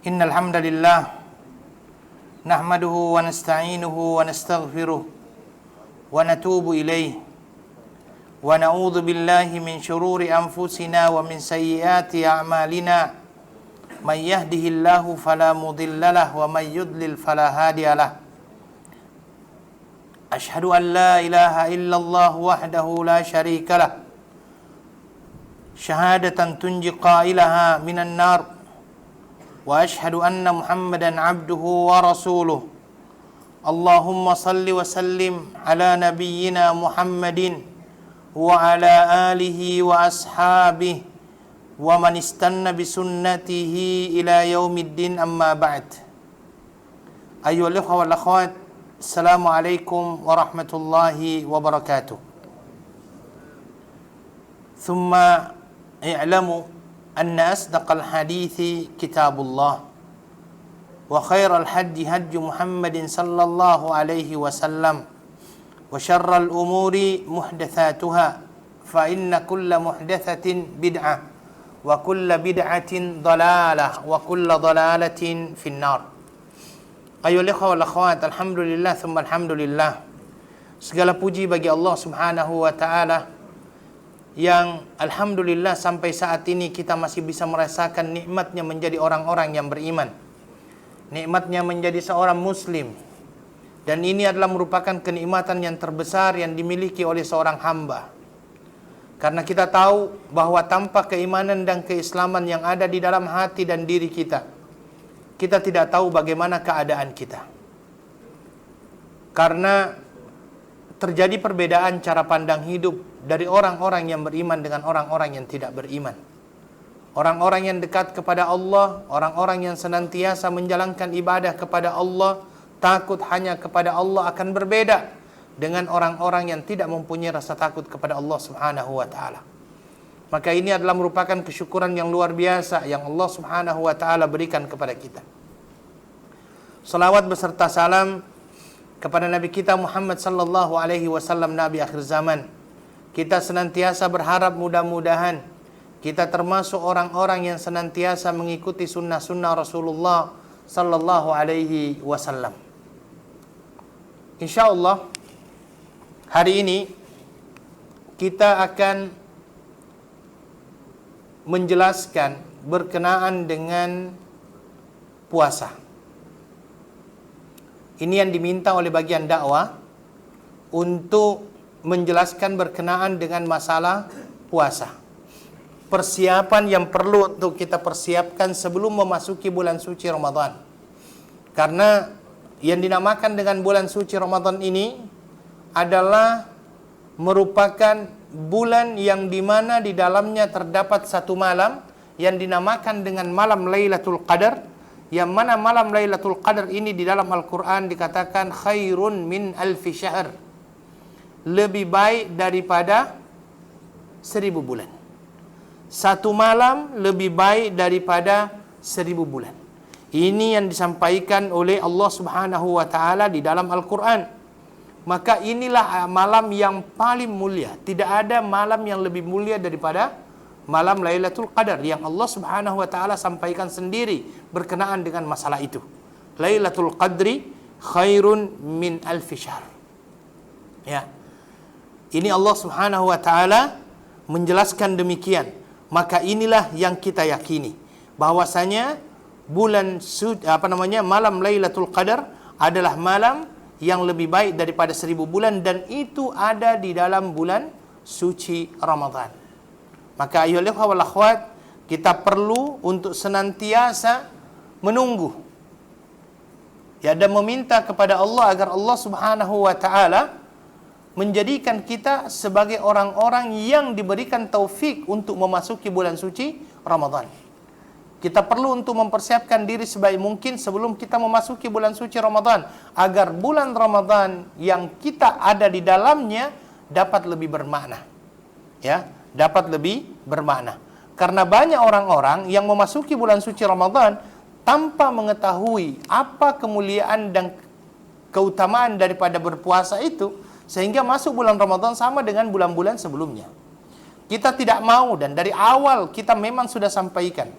Innal hamdalillah nahmaduhu wa nasta'inuhu wa nastaghfiruh wa natubu ilayh wa na'udzu billahi min shururi anfusina wa min sayyiati a'malina may yahdihillahu fala mudhillalah wa may yudlil fala hadiyalah. Ashhadu an la ilaha illallah wahdahu la syarikalah syahadatan tunji qailaha minan nar wa ashhadu anna Muhammadan abduhu wa rasuluh. Allahumma salli wa sallim ala nabiyyina Muhammadin wa ala alihi wa ashabihi wa man istanna bi sunnatihi ila yaumiddin, amma ba'd. Ayyuhal ikhwah wal akhwat, assalamu alaikum warahmatullahi wabarakatuh. Thumma i'lamu أن أصدق الحديث كتاب الله وخير الهدي هدي محمد صلى الله عليه وسلم وشر الأمور محدثاتها فإن كل محدثة بدعة وكل بدعة ضلالة وكل ضلالة في النار. أيها الإخوة والأخوات, alhamdulillah thumma alhamdulillah. Segala puji bagi Allah Subhanahu wa taala yang alhamdulillah sampai saat ini kita masih bisa merasakan nikmatnya menjadi orang-orang yang beriman, nikmatnya menjadi seorang muslim. Dan ini adalah merupakan kenikmatan yang terbesar yang dimiliki oleh seorang hamba, karena kita tahu bahwa tanpa keimanan dan keislaman yang ada di dalam hati dan diri kita, kita tidak tahu bagaimana keadaan kita, karena terjadi perbedaan cara pandang hidup dari orang-orang yang beriman dengan orang-orang yang tidak beriman. Orang-orang yang dekat kepada Allah, orang-orang yang senantiasa menjalankan ibadah kepada Allah, takut hanya kepada Allah, akan berbeda dengan orang-orang yang tidak mempunyai rasa takut kepada Allah Subhanahu wa taala. Maka ini adalah merupakan kesyukuran yang luar biasa yang Allah Subhanahu wa taala berikan kepada kita. Salawat beserta salam kepada Nabi kita Muhammad sallallahu alaihi wasallam, Nabi akhir zaman. Kita senantiasa berharap mudah-mudahan kita termasuk orang-orang yang senantiasa mengikuti sunnah-sunnah Rasulullah sallallahu alaihi wasallam. InsyaAllah hari ini kita akan menjelaskan berkenaan dengan puasa. Ini yang diminta oleh bagian dakwah untuk menjelaskan berkenaan dengan masalah puasa. Persiapan yang perlu untuk kita persiapkan sebelum memasuki bulan suci Ramadan. Karena yang dinamakan dengan bulan suci Ramadan ini adalah merupakan bulan yang dimana di dalamnya terdapat satu malam yang dinamakan dengan malam Lailatul Qadar, yang mana malam Lailatul Qadar ini di dalam Al-Quran dikatakan khairun min alfi syahr, lebih baik daripada 1000 bulan. Satu malam lebih baik daripada 1000 bulan. Ini yang disampaikan oleh Allah Subhanahu wa taala di dalam Al-Quran. Maka inilah malam yang paling mulia. Tidak ada malam yang lebih mulia daripada malam Lailatul Qadar yang Allah Subhanahu wa taala sampaikan sendiri berkenaan dengan masalah itu. Lailatul Qadri khairun min alfi syahr. Ya. Ini Allah Subhanahu wa taala menjelaskan demikian. Maka inilah yang kita yakini bahwasanya malam Lailatul Qadar adalah malam yang lebih baik daripada 1000 bulan, dan itu ada di dalam bulan suci Ramadan. Maka ayyuhal ikhwah wal akhwat, kita perlu untuk senantiasa menunggu dan meminta kepada Allah agar Allah Subhanahu wa taala menjadikan kita sebagai orang-orang yang diberikan taufik untuk memasuki bulan suci Ramadan. Kita perlu untuk mempersiapkan diri sebaik mungkin sebelum kita memasuki bulan suci Ramadan, agar bulan Ramadan yang kita ada di dalamnya dapat lebih bermakna. Ya, dapat lebih bermakna. Karena banyak orang-orang yang memasuki bulan suci Ramadan tanpa mengetahui apa kemuliaan dan keutamaan daripada berpuasa itu, sehingga masuk bulan Ramadan sama dengan bulan-bulan sebelumnya. Kita tidak mau, dan dari awal kita memang sudah sampaikan,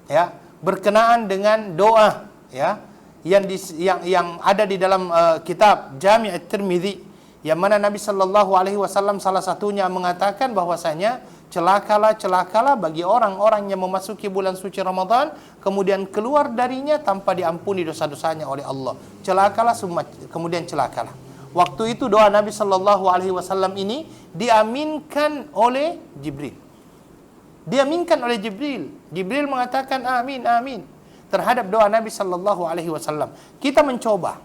ya, berkenaan dengan doa ya yang ada di dalam kitab Jami' at-Tirmidzi, yang mana Nabi sallallahu alaihi wasallam salah satunya mengatakan bahwasanya celakalah bagi orang-orang yang memasuki bulan suci Ramadan kemudian keluar darinya tanpa diampuni dosa-dosanya oleh Allah. Kemudian celakalah. Waktu itu doa Nabi sallallahu alaihi wasallam ini diaminkan oleh Jibril. Jibril mengatakan amin, amin terhadap doa Nabi sallallahu alaihi wasallam. Kita mencoba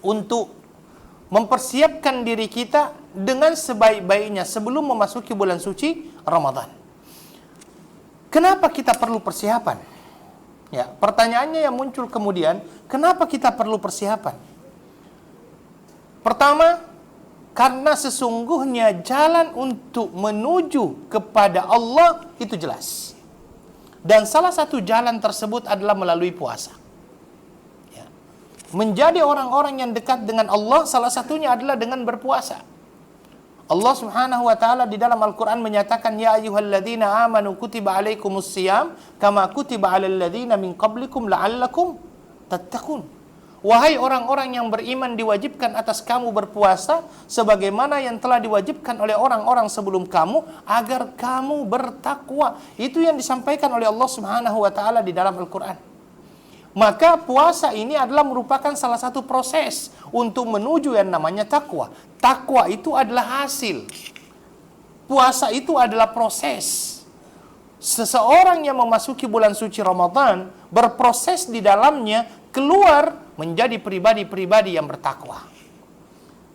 untuk mempersiapkan diri kita dengan sebaik-baiknya sebelum memasuki bulan suci Ramadan. Kenapa kita perlu persiapan? Ya, pertanyaannya yang muncul kemudian, kenapa kita perlu persiapan? Pertama, karena sesungguhnya jalan untuk menuju kepada Allah itu jelas. Dan salah satu jalan tersebut adalah melalui puasa. Ya. Menjadi orang-orang yang dekat dengan Allah salah satunya adalah dengan berpuasa. Allah Subhanahu wa taala di dalam Al-Qur'an menyatakan, ya ayyuhalladzina amanu kutiba alaikumus shiyam kama kutiba alal ladzina min qablikum la'allakum tattaqun. Wahai orang-orang yang beriman, diwajibkan atas kamu berpuasa sebagaimana yang telah diwajibkan oleh orang-orang sebelum kamu agar kamu bertakwa. Itu yang disampaikan oleh Allah Subhanahu wa taala di dalam Al-Qur'an. Maka puasa ini adalah merupakan salah satu proses untuk menuju yang namanya takwa. Takwa itu adalah hasil. Puasa itu adalah proses. Seseorang yang memasuki bulan suci Ramadan berproses di dalamnya keluar menjadi pribadi-pribadi yang bertakwa.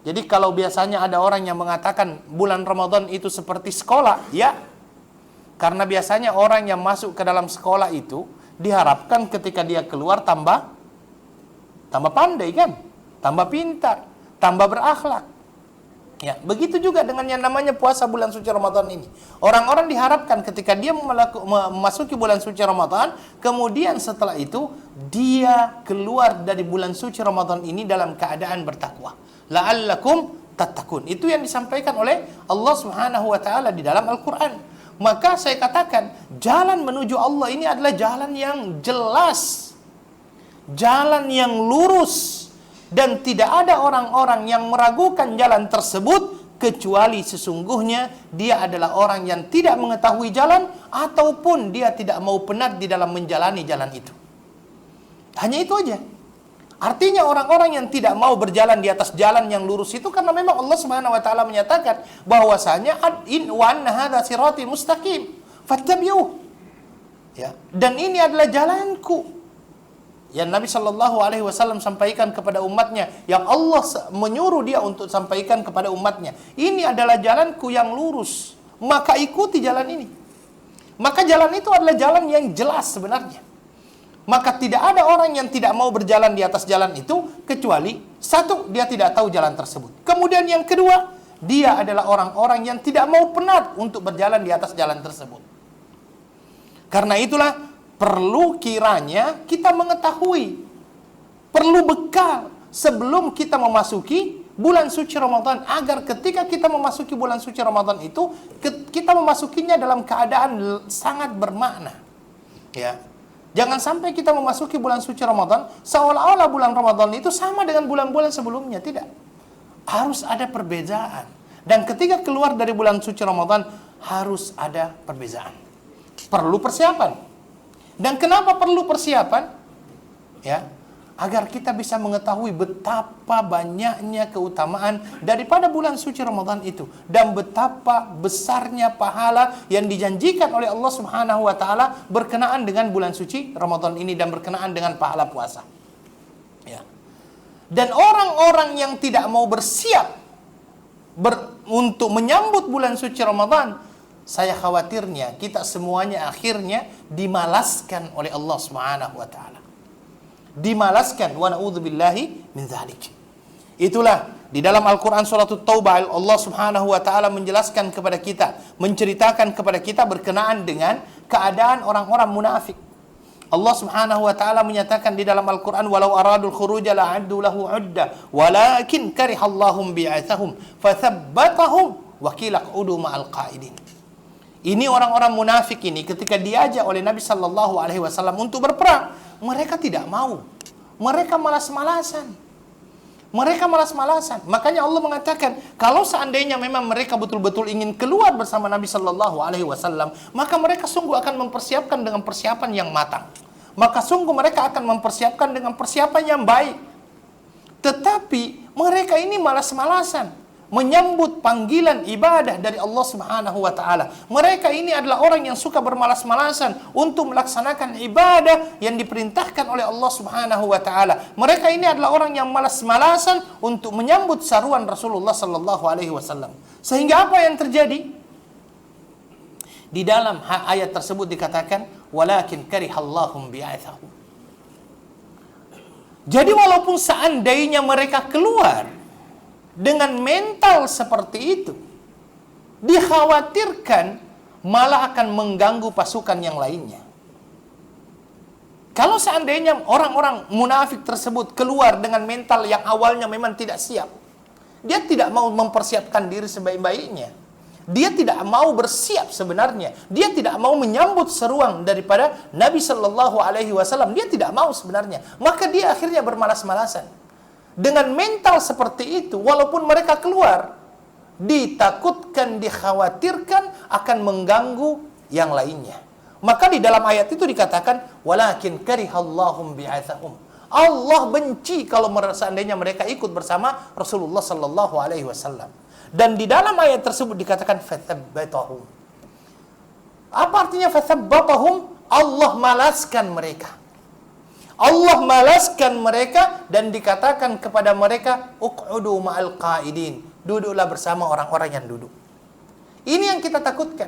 Jadi kalau biasanya ada orang yang mengatakan bulan Ramadan itu seperti sekolah, ya. Karena biasanya orang yang masuk ke dalam sekolah itu diharapkan ketika dia keluar tambah pandai kan, tambah pintar, tambah berakhlak. Ya, begitu juga dengan yang namanya puasa bulan suci Ramadan ini. Orang-orang diharapkan ketika dia memasuki bulan suci Ramadan, kemudian setelah itu dia keluar dari bulan suci Ramadan ini dalam keadaan bertakwa. La'allakum tattaqun. Itu yang disampaikan oleh Allah Subhanahu wa taala di dalam Al-Qur'an. Maka saya katakan, jalan menuju Allah ini adalah jalan yang jelas, jalan yang lurus, dan tidak ada orang-orang yang meragukan jalan tersebut kecuali sesungguhnya dia adalah orang yang tidak mengetahui jalan ataupun dia tidak mau penat di dalam menjalani jalan itu. Hanya itu aja. Artinya orang-orang yang tidak mau berjalan di atas jalan yang lurus itu karena memang Allah Subhanahu wa taala menyatakan bahwasanya in wa anna hadza sirati mustaqim fattabi'uh. Ya, dan ini adalah jalanku. Yang Nabi Shallallahu alaihi wasallam sampaikan kepada umatnya, yang Allah menyuruh dia untuk sampaikan kepada umatnya. Ini adalah jalanku yang lurus, maka ikuti jalan ini. Maka jalan itu adalah jalan yang jelas sebenarnya. Maka tidak ada orang yang tidak mau berjalan di atas jalan itu, kecuali satu, dia tidak tahu jalan tersebut. Kemudian yang kedua, dia adalah orang-orang yang tidak mau penat untuk berjalan di atas jalan tersebut. Karena itulah perlu kiranya kita mengetahui, perlu bekal sebelum kita memasuki bulan suci Ramadan, agar ketika kita memasuki bulan suci Ramadan itu kita memasukinya dalam keadaan sangat bermakna. Ya. Jangan sampai kita memasuki bulan suci Ramadan seolah-olah bulan Ramadan itu sama dengan bulan-bulan sebelumnya. Tidak. Harus ada perbedaan. Dan ketika keluar dari bulan suci Ramadan harus ada perbedaan. Perlu persiapan. Dan kenapa perlu persiapan? Ya, agar kita bisa mengetahui betapa banyaknya keutamaan daripada bulan suci Ramadan itu dan betapa besarnya pahala yang dijanjikan oleh Allah Subhanahu wa taala berkenaan dengan bulan suci Ramadan ini dan berkenaan dengan pahala puasa. Ya. Dan orang-orang yang tidak mau bersiap untuk menyambut bulan suci Ramadan, saya khawatirnya kita semuanya akhirnya dimalaskan oleh Allah Subhanahu wa taala. Dimalaskan, wa na'udzubillahi min dzalik. Itulah di dalam Al-Qur'an surah At-Taubah Allah Subhanahu wa taala menjelaskan kepada kita, menceritakan kepada kita berkenaan dengan keadaan orang-orang munafik. Allah Subhanahu wa taala menyatakan di dalam Al-Qur'an, walau aradul khuruja la'addu lahu 'udda walakin karihallahum bi'atsahum fathabbatahum wa qila q'udu ma'al qa'idin. Ini orang-orang munafik ini ketika diajak oleh Nabi Sallallahu Alaihi Wasallam untuk berperang, mereka tidak mau. Mereka malas-malasan. Mereka malas-malasan. Makanya Allah mengatakan, kalau seandainya memang mereka betul-betul ingin keluar bersama Nabi Sallallahu Alaihi Wasallam, maka mereka sungguh akan mempersiapkan dengan persiapan yang matang. Maka sungguh mereka akan mempersiapkan dengan persiapan yang baik. Tetapi mereka ini malas-malasan menyambut panggilan ibadah dari Allah Subhanahu wa taala. Mereka ini adalah orang yang suka bermalas-malasan untuk melaksanakan ibadah yang diperintahkan oleh Allah Subhanahu wa taala. Mereka ini adalah orang yang malas-malasan untuk menyambut saruan Rasulullah sallallahu alaihi wasallam. Sehingga apa yang terjadi? Di dalam ayat tersebut dikatakan, walakin karihallahum bi'atsahum. Jadi walaupun seandainya mereka keluar dengan mental seperti itu, dikhawatirkan malah akan mengganggu pasukan yang lainnya. Kalau seandainya orang-orang munafik tersebut keluar dengan mental yang awalnya memang tidak siap, dia tidak mau mempersiapkan diri sebaik-baiknya, dia tidak mau bersiap sebenarnya, dia tidak mau menyambut seruan daripada Nabi Sallallahu Alaihi Wasallam, dia tidak mau sebenarnya, maka dia akhirnya bermalas-malasan. Dengan mental seperti itu, walaupun mereka keluar, ditakutkan, dikhawatirkan akan mengganggu yang lainnya. Maka di dalam ayat itu dikatakan, walakin karihallahum bi'atsahum. Allah benci kalau seandainya mereka ikut bersama Rasulullah sallallahu alaihi wasallam. Dan di dalam ayat tersebut dikatakan fathabbatahum. Apa artinya fathabbatahum? Allah malaskan mereka. Allah malaskan mereka dan dikatakan kepada mereka, uq'udu ma'al qa'idin. Duduklah bersama orang-orang yang duduk. Ini yang kita takutkan.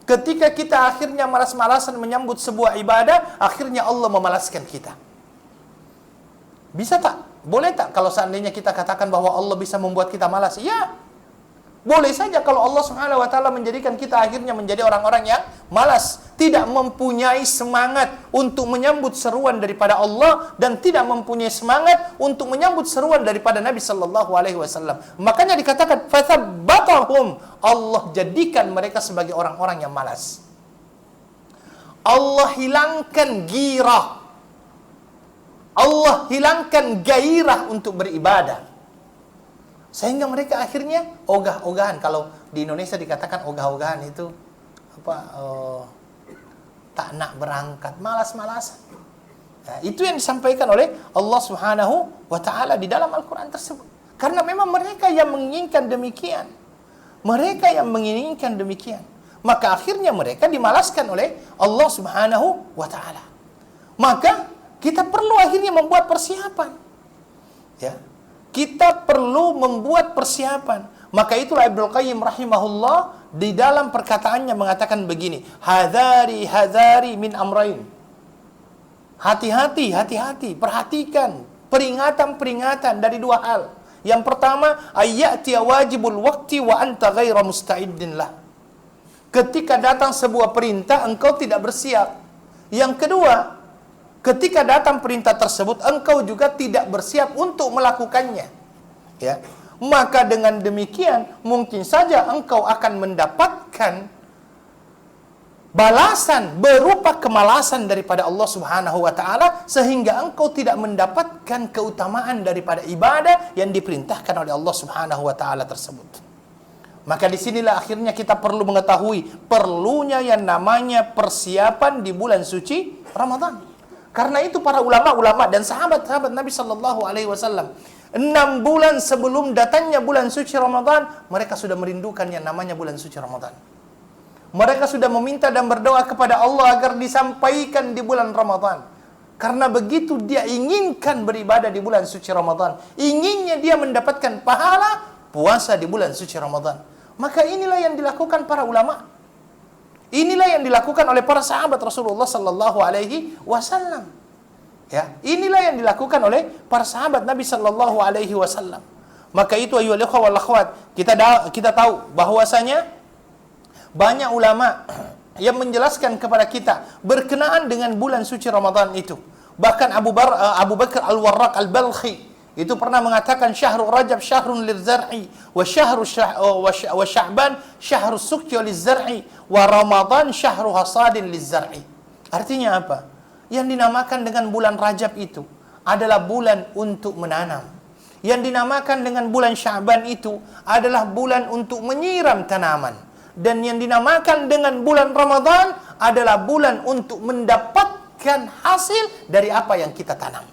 Ketika kita akhirnya malas-malasan menyambut sebuah ibadah, akhirnya Allah memalaskan kita. Bisa tak? Boleh tak kalau seandainya kita katakan bahwa Allah bisa membuat kita malas? Ya. Boleh saja kalau Allah Subhanahu wa taala menjadikan kita akhirnya menjadi orang-orang yang malas, tidak mempunyai semangat untuk menyambut seruan daripada Allah dan tidak mempunyai semangat untuk menyambut seruan daripada Nabi sallallahu alaihi wasallam. Makanya dikatakan fathabbatahum, Allah jadikan mereka sebagai orang-orang yang malas. Allah hilangkan girah. Allah hilangkan gairah untuk beribadah. Sehingga mereka akhirnya ogah-ogahan. Kalau di Indonesia dikatakan ogah-ogahan itu tak nak berangkat, malas-malasan. Nah, itu yang disampaikan oleh Allah Subhanahu wa taala di dalam Al-Qur'an tersebut. Karena memang mereka yang menginginkan demikian. Mereka yang menginginkan demikian. Maka akhirnya mereka dimalaskan oleh Allah Subhanahu wa taala. Maka kita perlu akhirnya membuat persiapan. Ya. Kita perlu membuat persiapan. Maka itulah Ibnu Qayyim rahimahullah di dalam perkataannya mengatakan begini, hadari min amrain. Hati-hati, perhatikan peringatan-peringatan dari dua hal. Yang pertama, ayyati wajibul waqti wa anta ghaira musta'iddin lah. Ketika datang sebuah perintah engkau tidak bersiap. Yang kedua, ketika datang perintah tersebut, engkau juga tidak bersiap untuk melakukannya. Ya. Maka dengan demikian, mungkin saja engkau akan mendapatkan balasan berupa kemalasan daripada Allah Subhanahu wa taala, sehingga engkau tidak mendapatkan keutamaan daripada ibadah yang diperintahkan oleh Allah Subhanahu wa taala tersebut. Maka disinilah akhirnya kita perlu mengetahui perlunya yang namanya persiapan di bulan suci Ramadan. Karena itu para ulama-ulama dan sahabat-sahabat Nabi sallallahu alaihi wasallam 6 bulan sebelum datangnya bulan suci Ramadan, mereka sudah merindukan yang namanya bulan suci Ramadan. Mereka sudah meminta dan berdoa kepada Allah agar disampaikan di bulan Ramadan. Karena begitu dia inginkan beribadah di bulan suci Ramadan, inginnya dia mendapatkan pahala puasa di bulan suci Ramadan. Maka inilah yang dilakukan para ulama. Inilah yang dilakukan oleh para sahabat Rasulullah sallallahu alaihi wasallam. Ya, inilah yang dilakukan oleh para sahabat Nabi sallallahu alaihi wasallam. Maka itu ayyuhal ikhwah wal akhwat, kita tahu bahwasanya banyak ulama yang menjelaskan kepada kita berkenaan dengan bulan suci Ramadan itu. Bahkan Abu Bakar Al-Warraq Al-Balkhi itu pernah mengatakan syahrul Rajab syahrun lizzar'i wa Sya'ban syahrus sukti lizzar'i wa Ramadan syahru hasadin lizzar'i. Artinya apa? Yang dinamakan dengan bulan Rajab itu adalah bulan untuk menanam. Yang dinamakan dengan bulan Sya'ban itu adalah bulan untuk menyiram tanaman. Dan yang dinamakan dengan bulan Ramadan adalah bulan untuk mendapatkan hasil dari apa yang kita tanam.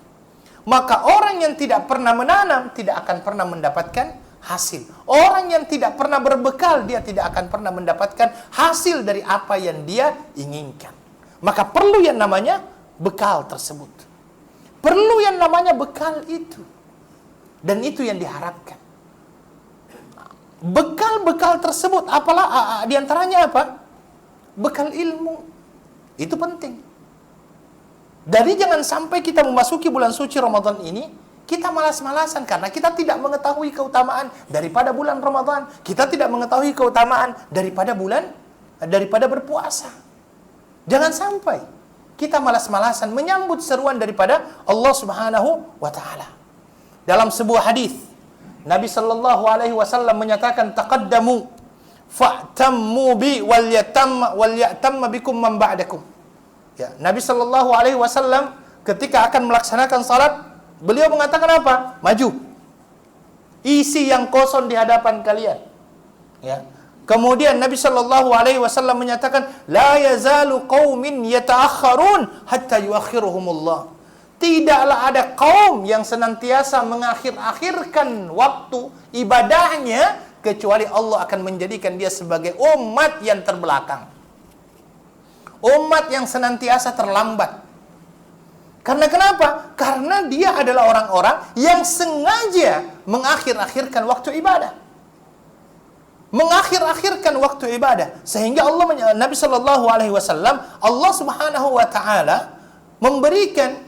Maka orang yang tidak pernah menanam tidak akan pernah mendapatkan hasil. Orang yang tidak pernah berbekal, dia tidak akan pernah mendapatkan hasil dari apa yang dia inginkan. Maka perlu yang namanya bekal tersebut. Perlu yang namanya bekal itu. Dan itu yang diharapkan. Bekal-bekal tersebut, apalah diantaranya apa? Bekal ilmu. Itu penting. Jadi jangan sampai kita memasuki bulan suci Ramadan ini, kita malas-malasan karena kita tidak mengetahui keutamaan daripada bulan Ramadan. Kita tidak mengetahui keutamaan daripada berpuasa. Jangan sampai kita malas-malasan menyambut seruan daripada Allah Subhanahu wa taala. Dalam sebuah hadis, Nabi sallallahu alaihi wasallam menyatakan, "Taqaddamu fa'tammu bi wal yatamma bikum man ba'dakum." Ya, Nabi sallallahu alaihi wasallam ketika akan melaksanakan salat, beliau mengatakan apa? Maju. Isi yang kosong di hadapan kalian. Ya. Kemudian Nabi sallallahu alaihi wasallam menyatakan, la yazalu qaumin yata'akhkharun hatta yuakhiruhumullah. Tidaklah ada kaum yang senantiasa mengakhir-akhirkan waktu ibadahnya kecuali Allah akan menjadikan dia sebagai umat yang terbelakang. Umat yang senantiasa terlambat. Karena kenapa? Karena dia adalah orang-orang yang sengaja mengakhir-akhirkan waktu ibadah. Mengakhir-akhirkan waktu ibadah. Sehingga Nabi sallallahu alaihi wasallam, Allah Subhanahu wa taala memberikan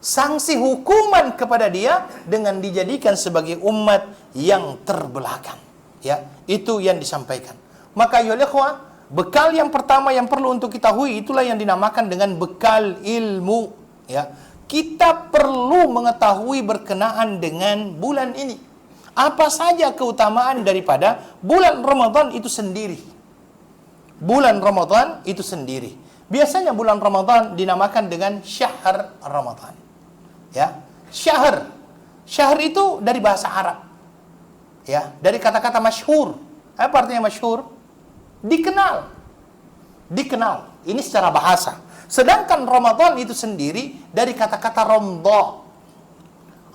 sanksi hukuman kepada dia dengan dijadikan sebagai umat yang terbelakang. Ya, itu yang disampaikan. Maka ya ikhwah, bekal yang pertama yang perlu untuk kita hui itulah yang dinamakan dengan bekal ilmu. Ya, kita perlu mengetahui berkenaan dengan bulan ini. Apa saja keutamaan daripada bulan Ramadan itu sendiri. Bulan Ramadan itu sendiri. Biasanya bulan Ramadan dinamakan dengan syahr Ramadan. Ya, syahr. Syahr itu dari bahasa Arab. Ya, dari kata-kata masyhur. Apa artinya masyhur? Dikenal. Dikenal. Ini secara bahasa. Sedangkan Ramadan itu sendiri dari kata-kata ramdha.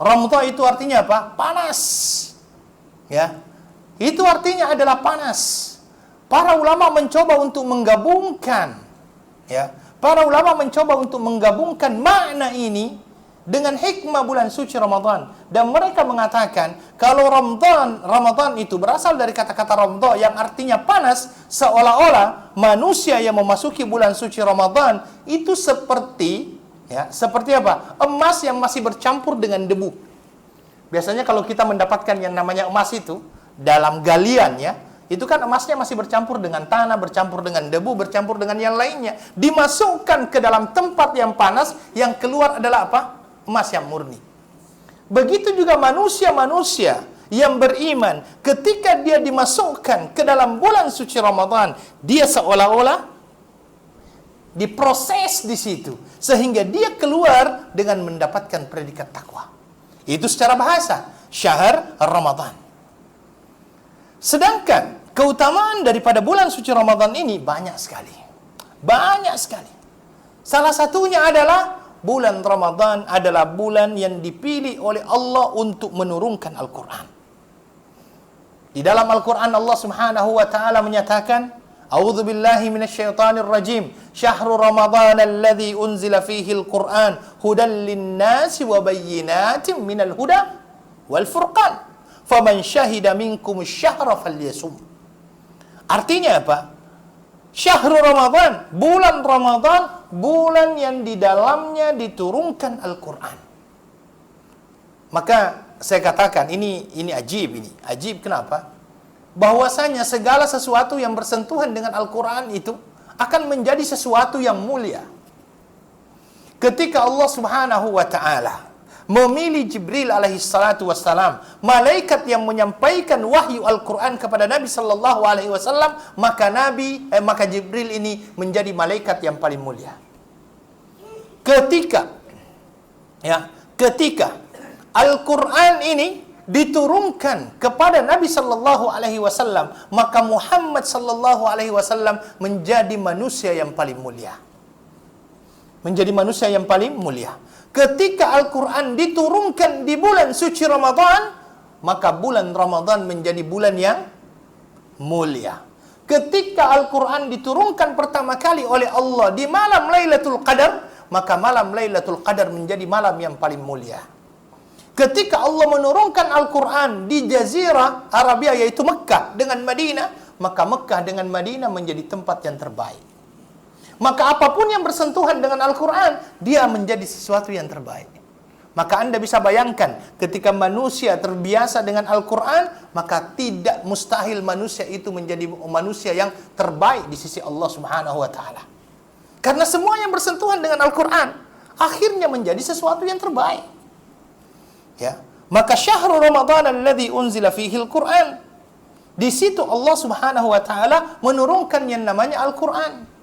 Ramdha itu artinya apa? Panas. Ya. Itu artinya adalah panas. Para ulama mencoba untuk menggabungkan, ya. Para ulama mencoba untuk menggabungkan makna ini dengan hikmah bulan suci Ramadan. Dan mereka mengatakan, kalau Ramadan itu berasal dari kata-kata ramdha yang artinya panas, seolah-olah manusia yang memasuki bulan suci Ramadan itu seperti, ya, seperti apa? Emas yang masih bercampur dengan debu. Biasanya kalau kita mendapatkan yang namanya emas itu, dalam galian, ya, itu kan emasnya masih bercampur dengan tanah, bercampur dengan debu, bercampur dengan yang lainnya. Dimasukkan ke dalam tempat yang panas, yang keluar adalah apa? Emas yang murni. Begitu juga manusia-manusia yang beriman, ketika dia dimasukkan ke dalam bulan suci Ramadan, dia seolah-olah diproses di situ, sehingga dia keluar dengan mendapatkan predikat takwa. Itu secara bahasa, syahr Ramadan. Sedangkan keutamaan daripada bulan suci Ramadan ini banyak sekali. Banyak sekali. Salah satunya adalah bulan Ramadan adalah bulan yang dipilih oleh Allah untuk menurunkan Al-Quran. Di dalam Al-Quran Allah Subhanahu wa ta'ala menyatakan, A'udzu billahi minasyaitonir rajim. Syahrul Ramadan alladzi unzila fihi al-Qur'an hudan lin-nasi wa bayyinatin minal huda wal furqan. Faman syahida minkum asy-syahra falyasum. Artinya apa? Syahrul Ramadan, bulan Ramadan, bulan yang di dalamnya diturunkan Al-Quran. Maka saya katakan ini ajib ini. Ajib kenapa? Bahwasanya segala sesuatu yang bersentuhan dengan Al-Quran itu akan menjadi sesuatu yang mulia. Ketika Allah Subhanahu wa ta'ala memilih Jibril alaihi salatu wassalam, malaikat yang menyampaikan wahyu Al-Quran kepada Nabi sallallahu alaihi wasallam, maka Jibril ini menjadi malaikat yang paling mulia. Ketika Al-Quran ini diturunkan kepada Nabi sallallahu alaihi wasallam, maka Muhammad sallallahu alaihi wasallam menjadi manusia yang paling mulia. Menjadi manusia yang paling mulia. Ketika Al-Quran diturunkan di bulan suci Ramadan, maka bulan Ramadan menjadi bulan yang mulia. Ketika Al-Quran diturunkan pertama kali oleh Allah di malam Lailatul Qadar, maka malam Lailatul Qadar menjadi malam yang paling mulia. Ketika Allah menurunkan Al-Quran di Jazirah Arabia, yaitu Mekah dengan Madinah, maka Mekah dengan Madinah menjadi tempat yang terbaik. Maka apapun yang bersentuhan dengan Al-Quran, dia menjadi sesuatu yang terbaik. Maka Anda bisa bayangkan, ketika manusia terbiasa dengan Al-Quran, maka tidak mustahil manusia itu menjadi manusia yang terbaik di sisi Allah Subhanahu wa Ta'ala. Karena semua yang bersentuhan dengan Al-Quran akhirnya menjadi sesuatu yang terbaik. Ya, maka syahrul Ramadan alladzi unzila fihi Al-Quran, di situ Allah Subhanahu wa Ta'ala menurunkan yang namanya Al-Quran.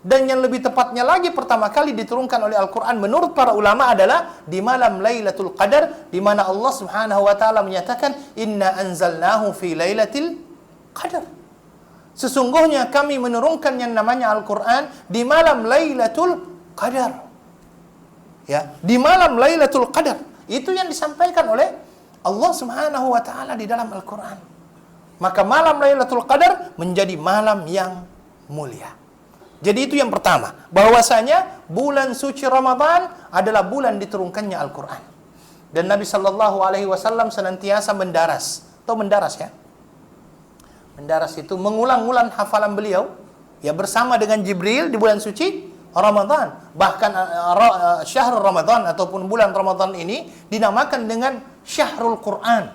Dan yang lebih tepatnya lagi, pertama kali diturunkan oleh Al-Quran menurut para ulama adalah di malam Lailatul Qadar, di mana Allah Subhanahu wa Ta'ala menyatakan, inna anzalnahu fi Lailatul Qadar. Sesungguhnya kami menurunkan yang namanya Al-Quran di malam Lailatul Qadar. Ya, di malam Lailatul Qadar. Itu yang disampaikan oleh Allah Subhanahu wa Ta'ala di dalam Al-Quran. Maka malam Lailatul Qadar menjadi malam yang mulia. Jadi itu yang pertama, bahwasanya bulan suci Ramadan adalah bulan diturunkannya Al-Quran. Dan Nabi sallallahu alaihi wasallam senantiasa mendaras. Tahu mendaras ya? Mendaras itu mengulang-ulang hafalan beliau ya bersama dengan Jibril di bulan suci Ramadan. Bahkan syahrul Ramadan ataupun bulan Ramadan ini dinamakan dengan Syahrul Quran.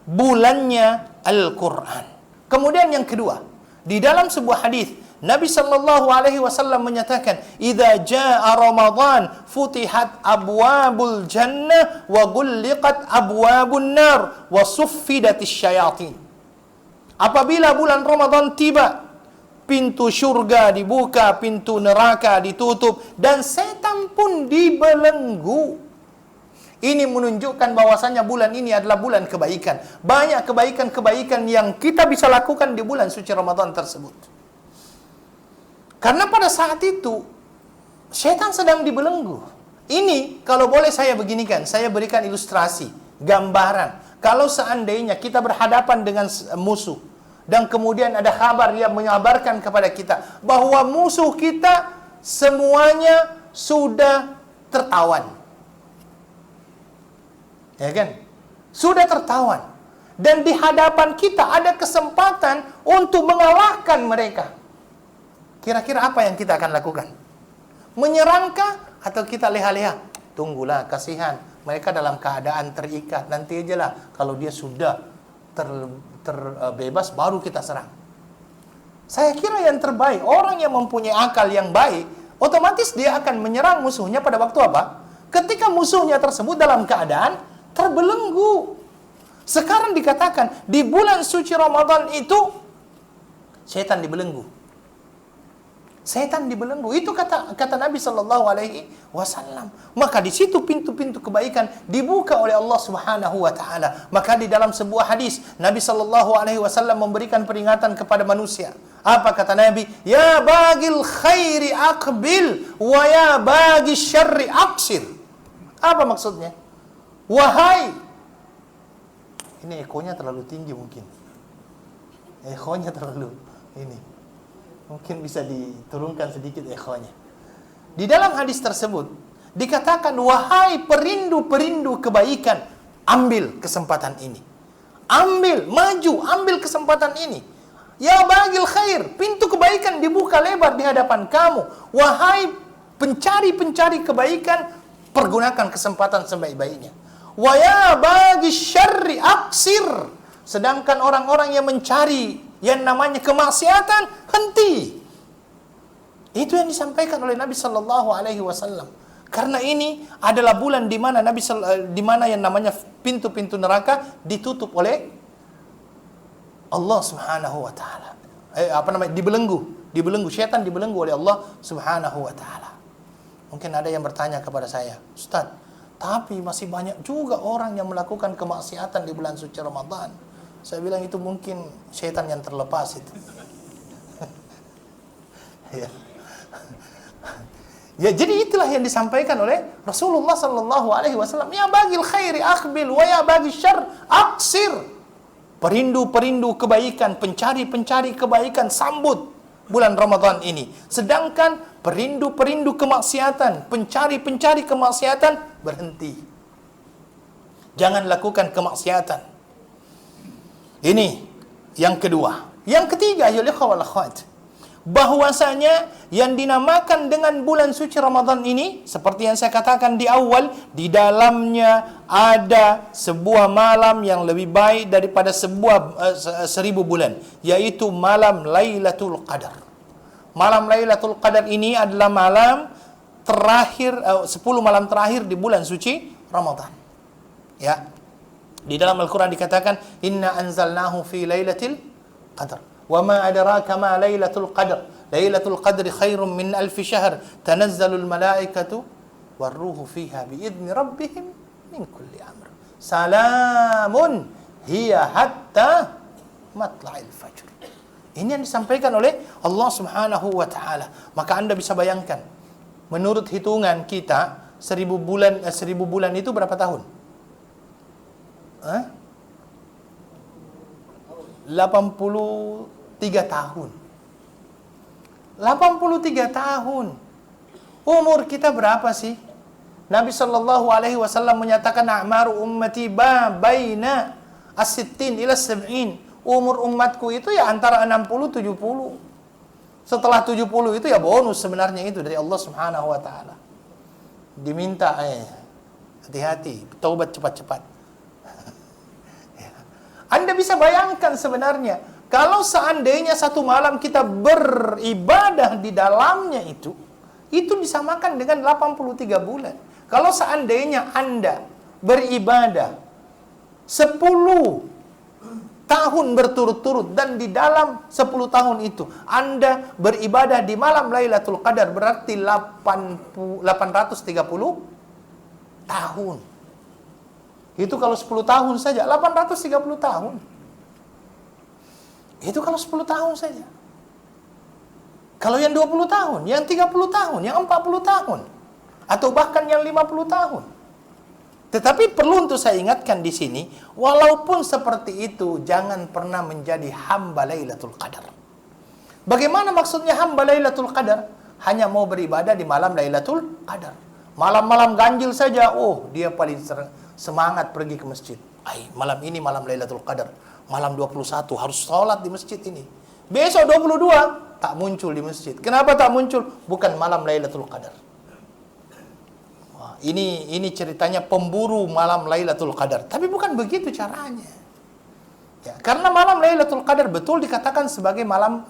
Bulannya Al-Quran. Kemudian yang kedua, di dalam sebuah hadis Nabi sallallahu alaihi wasallam menyatakan, "Idza jaa Ramadan futihat abwabul jannah wa ghulliqat abwabun nar wa suffidatis syayatin." Apabila bulan Ramadan tiba, pintu surga dibuka, pintu neraka ditutup, dan setan pun dibelenggu. Ini menunjukkan bahwasanya bulan ini adalah bulan kebaikan. Banyak kebaikan-kebaikan yang kita bisa lakukan di bulan suci Ramadan tersebut. Karena pada saat itu setan sedang dibelenggu. Ini kalau boleh saya beginikan, saya berikan ilustrasi, gambaran. Kalau seandainya kita berhadapan dengan musuh dan kemudian ada kabar yang mengabarkan kepada kita bahwa musuh kita semuanya sudah tertawan. Ya kan? Sudah tertawan. Dan di hadapan kita ada kesempatan untuk mengalahkan mereka. Kira-kira apa yang kita akan lakukan? Menyerangkah atau kita leha-leha? Tunggulah, kasihan. Mereka dalam keadaan terikat. Nanti aja lah kalau dia sudah terbebas baru kita serang. Saya kira yang terbaik, orang yang mempunyai akal yang baik, otomatis dia akan menyerang musuhnya pada waktu apa? Ketika musuhnya tersebut dalam keadaan terbelenggu. Sekarang dikatakan di bulan suci Ramadan itu setan dibelenggu. Setan dibelenggu. Itu kata Nabi sallallahu alaihi wasallam. Maka di situ pintu-pintu kebaikan dibuka oleh Allah Subhanahu wa Ta'ala. Maka di dalam sebuah hadis Nabi sallallahu alaihi wasallam memberikan peringatan kepada manusia. Apa kata Nabi? Ya bagil khairi aqbil wa ya bagil syarri aqsir. Apa maksudnya? Wahai, ini ekonya terlalu tinggi mungkin. Ekonya terlalu ini. Mungkin bisa diturunkan sedikit ekhonya. Di dalam hadis tersebut dikatakan, wahai perindu-perindu kebaikan, ambil kesempatan ini. Ambil, maju, ambil kesempatan ini. Ya bagil khair, pintu kebaikan dibuka lebar di hadapan kamu. Wahai pencari-pencari kebaikan, pergunakan kesempatan sebaik-baiknya. Wa ya bagi syarri aksir, sedangkan orang-orang yang mencari yang namanya kemaksiatan, henti. Itu yang disampaikan oleh Nabi sallallahu alaihi wasallam. Karena ini adalah bulan di mana di mana yang namanya pintu-pintu neraka ditutup oleh Allah Subhanahu wa taala. Dibelenggu, syaitan dibelenggu oleh Allah Subhanahu wa taala. Mungkin ada yang bertanya kepada saya, "Ustaz, tapi masih banyak juga orang yang melakukan kemaksiatan di bulan suci Ramadan." Saya bilang itu mungkin syaitan yang terlepas itu. Ya. Ya, jadi itulah yang disampaikan oleh Rasulullah sallallahu alaihi wasallam, "Ya bagil khairi aqbil wa ya bagil syarr aqsir." Perindu-perindu kebaikan, pencari-pencari kebaikan, sambut bulan Ramadan ini. Sedangkan perindu-perindu kemaksiatan, pencari-pencari kemaksiatan, berhenti. Jangan lakukan kemaksiatan. Ini yang kedua. Yang ketiga, ya ikhwal akhwat, bahwasanya yang dinamakan dengan bulan suci Ramadan ini, seperti yang saya katakan di awal, di dalamnya ada sebuah malam yang lebih baik daripada 1000 bulan, yaitu malam Lailatul Qadar. Malam Lailatul Qadar ini adalah malam terakhir, 10 malam terakhir di bulan suci Ramadan. Ya. Di dalam Al-Quran dikatakan, "Inna anzalnahu fi lailatul qadar. Wa ma adraka ma lailatul qadar. Lailatul qadri khairum min alfi syahr. Tanazzalul malaikatu warruhu fiha biidzni rabbihim min kulli amr. Salamun hiya hatta matla'il fajr." Ini yang disampaikan oleh Allah Subhanahu wa taala. Maka Anda bisa bayangkan, menurut hitungan kita 1000 bulan itu berapa tahun? 83 tahun. 83 tahun. Umur kita berapa sih? Nabi sallallahu alaihi wasallam menyatakan, "A'maru ummati baina as-sittin ila as-sab'in." Umur umatku itu ya antara 60 70. Setelah 70 itu ya bonus sebenarnya itu dari Allah Subhanahu wa taala. Diminta hati-hati, taubat cepat-cepat. Anda bisa bayangkan sebenarnya, kalau seandainya satu malam kita beribadah di dalamnya itu disamakan dengan 83 bulan. Kalau seandainya Anda beribadah 10 tahun berturut-turut, dan di dalam 10 tahun itu Anda beribadah di malam Lailatul Qadar, berarti 830 tahun. Itu kalau 10 tahun saja, 830 tahun. Itu kalau 10 tahun saja. Kalau yang 20 tahun, yang 30 tahun, yang 40 tahun, atau bahkan yang 50 tahun. Tetapi perlu untuk saya ingatkan di sini, walaupun seperti itu, jangan pernah menjadi hamba Lailatul Qadar. Bagaimana maksudnya hamba Lailatul Qadar? Hanya mau beribadah di malam Lailatul Qadar. Malam-malam ganjil saja, dia paling semangat pergi ke masjid. Malam ini malam Lailatul Qadar. Malam 21 harus sholat di masjid ini. Besok 22 tak muncul di masjid. Kenapa tak muncul? Bukan malam Lailatul Qadar. Wah, ini ceritanya pemburu malam Lailatul Qadar. Tapi bukan begitu caranya. Ya, karena malam Lailatul Qadar betul dikatakan sebagai malam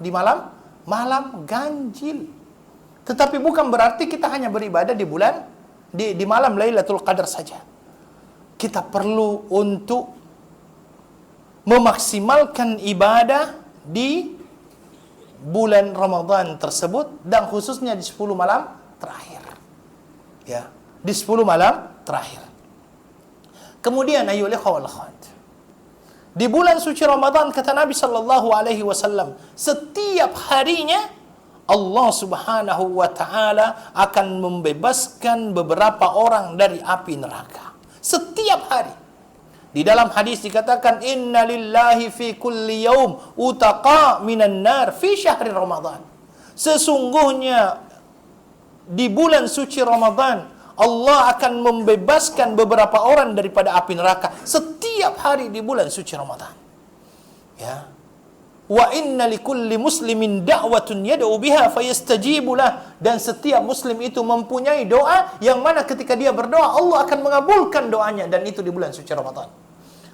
ganjil. Tetapi bukan berarti kita hanya beribadah di malam Lailatul Qadar saja. Kita perlu untuk memaksimalkan ibadah di bulan Ramadan tersebut, dan khususnya di 10 malam terakhir. Ya, di 10 malam terakhir. Kemudian ayyuhal ikhwah wal akhwat, di bulan suci Ramadan kata Nabi sallallahu alaihi wasallam, setiap harinya Allah Subhanahu wa taala akan membebaskan beberapa orang dari api neraka. Setiap hari. Di dalam hadis dikatakan, "Inna lillahi fi kulli yaum utaqa minan nar fi syahri Ramadan." Sesungguhnya di bulan suci Ramadan Allah akan membebaskan beberapa orang daripada api neraka setiap hari di bulan suci Ramadan. Ya. Wa inna likulli muslimin da'watun yad'u biha fayastajibu lah, dan setiap muslim itu mempunyai doa yang mana ketika dia berdoa Allah akan mengabulkan doanya, dan itu di bulan suci Ramadan.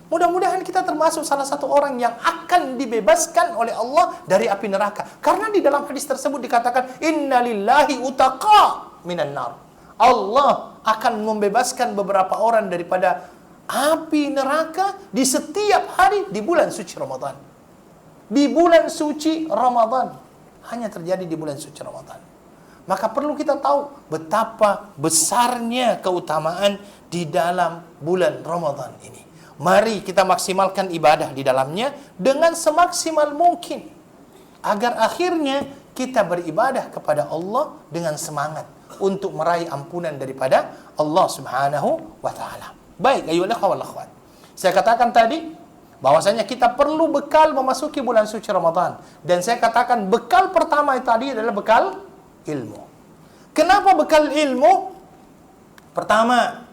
Mudah-mudahan kita termasuk salah satu orang yang akan dibebaskan oleh Allah dari api neraka. Karena di dalam hadis tersebut dikatakan, "Innalillahi utaqa minan nar." Allah akan membebaskan beberapa orang daripada api neraka di setiap hari di bulan suci Ramadan. Di bulan suci Ramadan. Hanya terjadi di bulan suci Ramadan. Maka perlu kita tahu betapa besarnya keutamaan di dalam bulan Ramadan ini. Mari kita maksimalkan ibadah di dalamnya dengan semaksimal mungkin. Agar akhirnya kita beribadah kepada Allah dengan semangat untuk meraih ampunan daripada Allah Subhanahu wa taala. Baik, ayolah wal akhwat. Saya katakan tadi bahwasanya kita perlu bekal memasuki bulan suci Ramadan, dan saya katakan bekal pertama tadi adalah bekal ilmu. Kenapa bekal ilmu? Pertama,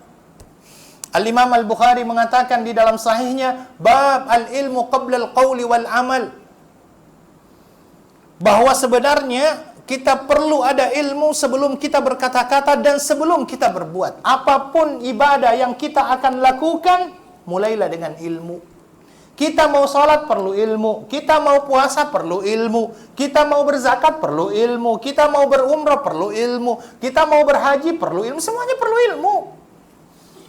Al-Imam Al-Bukhari mengatakan di dalam sahihnya, bab al-ilmu qabla al-qawli wal amal, bahwa sebenarnya kita perlu ada ilmu sebelum kita berkata-kata dan sebelum kita berbuat. Apapun ibadah yang kita akan lakukan, mulailah dengan ilmu. Kita mau sholat perlu ilmu, kita mau puasa perlu ilmu, kita mau berzakat perlu ilmu, kita mau berumrah perlu ilmu, kita mau berhaji perlu ilmu, semuanya perlu ilmu.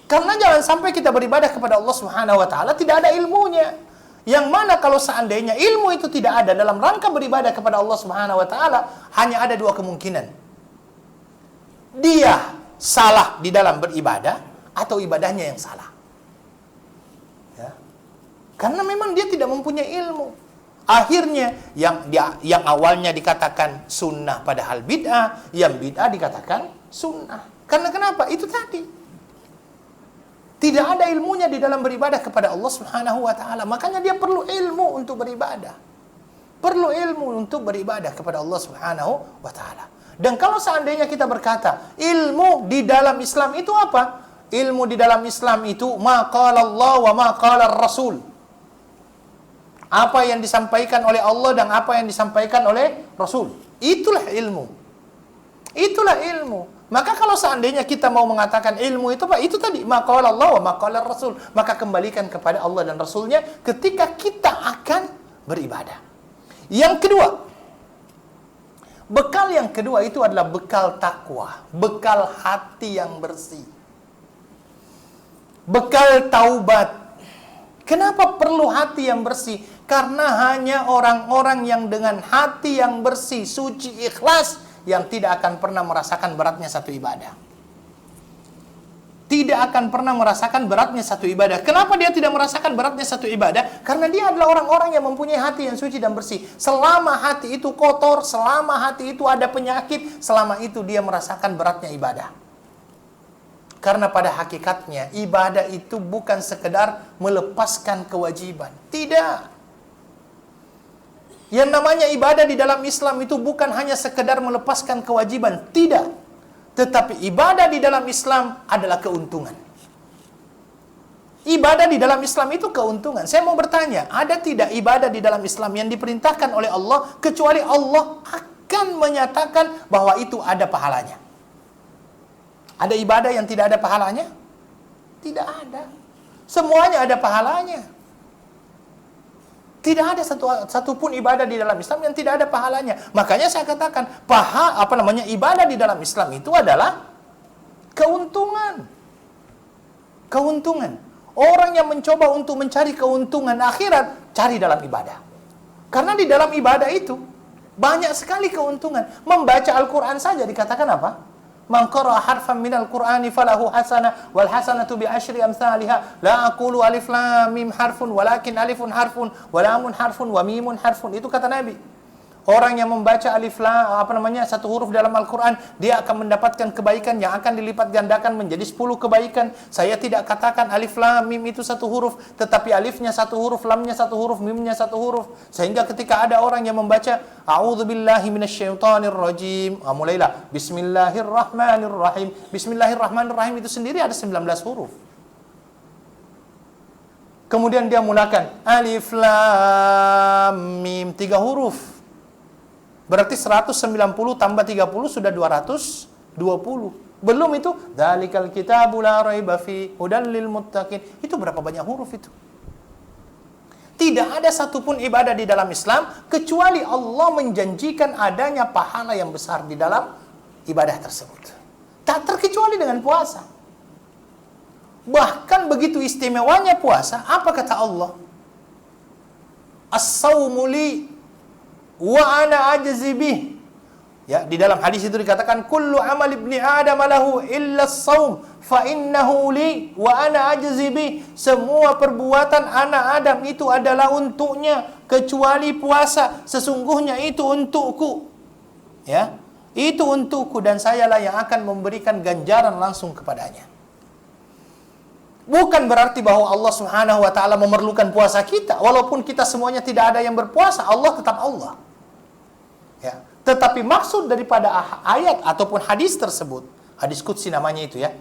Karena jangan sampai kita beribadah kepada Allah Subhanahu wa taala tidak ada ilmunya. Yang mana kalau seandainya ilmu itu tidak ada dalam rangka beribadah kepada Allah Subhanahu wa taala, hanya ada dua kemungkinan. Dia salah di dalam beribadah atau ibadahnya yang salah. Ya. Karena memang dia tidak mempunyai ilmu. Akhirnya yang awalnya dikatakan sunnah padahal bid'ah, yang bid'ah dikatakan sunnah. Karena kenapa? Itu tadi. Tidak ada ilmunya di dalam beribadah kepada Allah Subhanahu wa taala. Makanya dia perlu ilmu untuk beribadah. Perlu ilmu untuk beribadah kepada Allah Subhanahu wa taala. Dan kalau seandainya kita berkata, ilmu di dalam Islam itu apa? Ilmu di dalam Islam itu ma qala Allah wa ma qala Rasul. Apa yang disampaikan oleh Allah dan apa yang disampaikan oleh Rasul. Itulah ilmu. Itulah ilmu. Maka kalau seandainya kita mau mengatakan ilmu itu apa? Itu tadi, maqala Allah wa maqala Rasul. Maka kembalikan kepada Allah dan Rasulnya ketika kita akan beribadah. Yang kedua, bekal yang kedua itu adalah bekal takwa, bekal hati yang bersih, bekal taubat. Kenapa perlu hati yang bersih? Karena hanya orang-orang yang dengan hati yang bersih, suci, ikhlas, yang tidak akan pernah merasakan beratnya satu ibadah. Tidak akan pernah merasakan beratnya satu ibadah. Kenapa dia tidak merasakan beratnya satu ibadah? Karena dia adalah orang-orang yang mempunyai hati yang suci dan bersih. Selama hati itu kotor, selama hati itu ada penyakit, selama itu dia merasakan beratnya ibadah. Karena pada hakikatnya, ibadah itu bukan sekedar melepaskan kewajiban. Tidak. Yang namanya ibadah di dalam Islam itu bukan hanya sekedar melepaskan kewajiban, tidak. Tetapi ibadah di dalam Islam adalah keuntungan. Ibadah di dalam Islam itu keuntungan. Saya mau bertanya, ada tidak ibadah di dalam Islam yang diperintahkan oleh Allah kecuali Allah akan menyatakan bahwa itu ada pahalanya? Ada ibadah yang tidak ada pahalanya? Tidak ada. Semuanya ada pahalanya. Tidak ada satupun ibadah di dalam Islam yang tidak ada pahalanya. Makanya saya katakan, ibadah di dalam Islam itu adalah keuntungan. Keuntungan. Orang yang mencoba untuk mencari keuntungan akhirat, cari dalam ibadah. Karena di dalam ibadah itu banyak sekali keuntungan. Membaca Al-Quran saja dikatakan apa? Man qara'a harfan minal Qur'ani falahu hasanah wal hasanatu bi asyri amsalha la aqulu alif lam mim harfun walakin alifun harfun wa lamun harfun wa mimun harfun. Itu kata Nabi. Orang yang membaca alif lam satu huruf dalam Al-Qur'an, dia akan mendapatkan kebaikan yang akan dilipat gandakan menjadi 10 kebaikan. Saya tidak katakan alif lam mim itu satu huruf, tetapi alifnya satu huruf, lamnya satu huruf, mimnya satu huruf. Sehingga ketika ada orang yang membaca a'udzubillahi minasyaitonirrajim, mulailah bismillahirrahmanirrahim. Bismillahirrahmanirrahim itu sendiri ada 19 huruf. Kemudian dia mulakan alif lam mim 3 huruf. Berarti 190 tambah 30 sudah 220. Belum itu, dzalikal kitabu la raiba fi hudal lil muttaqin. Itu berapa banyak huruf itu? Tidak ada satupun ibadah di dalam Islam kecuali Allah menjanjikan adanya pahala yang besar di dalam ibadah tersebut. Tak terkecuali dengan puasa. Bahkan begitu istimewanya puasa, apa kata Allah? As-sawmu li wa ana ajzi bih. Ya, di dalam hadis itu dikatakan kullu amal ibni adam lahu illa as-sawm fa innahu li wa ana ajzi bih. Semua perbuatan anak Adam itu adalah untuknya kecuali puasa. Sesungguhnya itu untukku. Ya, itu untukku dan sayalah yang akan memberikan ganjaran langsung kepadanya. Bukan berarti bahwa Allah Subhanahu wa taala memerlukan puasa kita. Walaupun kita semuanya tidak ada yang berpuasa, Allah tetap Allah. Ya. Tetapi maksud daripada ayat ataupun hadis tersebut, hadis qudsi namanya itu ya.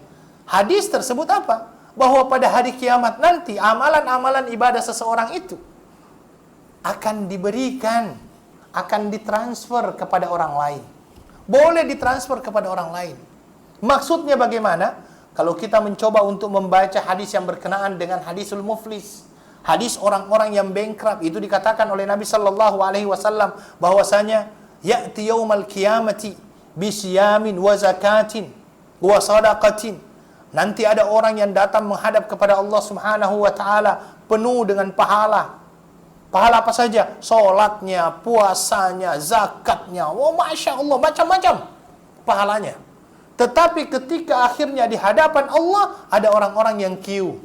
Hadis tersebut apa? Bahwa pada hari kiamat nanti amalan-amalan ibadah seseorang itu akan diberikan, akan ditransfer kepada orang lain. Boleh ditransfer kepada orang lain. Maksudnya bagaimana? Kalau kita mencoba untuk membaca hadis yang berkenaan dengan hadisul muflis, hadis orang-orang yang bankrupt, itu dikatakan oleh Nabi sallallahu alaihi wasallam bahwasanya ya'ti yaumal qiyamati bisyamin wa zakatin wa sadaqatin. Nanti ada orang yang datang menghadap kepada Allah Subhanahu wa taala penuh dengan pahala. Pahala apa saja? Salatnya, puasanya, zakatnya. Oh, Masya Allah, macam-macam pahalanya. Tetapi ketika akhirnya di hadapan Allah, ada orang-orang yang kiu.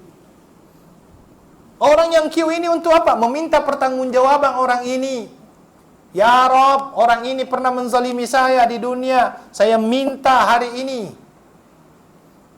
Orang yang kiu ini untuk apa? Meminta pertanggungjawaban orang ini. Ya Rob, orang ini pernah menzalimi saya di dunia. Saya minta hari ini.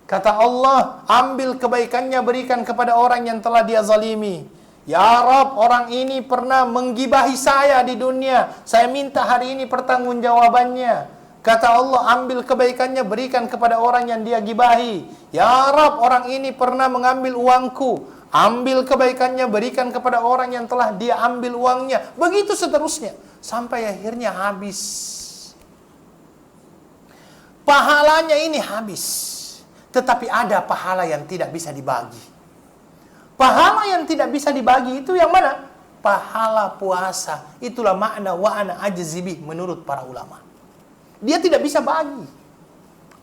Kata Allah, ambil kebaikannya berikan kepada orang yang telah dia zalimi. Ya Rob, orang ini pernah menggibahi saya di dunia. Saya minta hari ini pertanggungjawabannya. Kata Allah, ambil kebaikannya berikan kepada orang yang dia gibahi. Ya Rob, orang ini pernah mengambil uangku. Ambil kebaikannya berikan kepada orang yang telah dia ambil uangnya. Begitu seterusnya. Sampai akhirnya habis. Pahalanya ini habis. Tetapi ada pahala yang tidak bisa dibagi. Pahala yang tidak bisa dibagi itu yang mana? Pahala puasa. Itulah makna wa ana ajzi bih menurut para ulama. Dia tidak bisa bagi.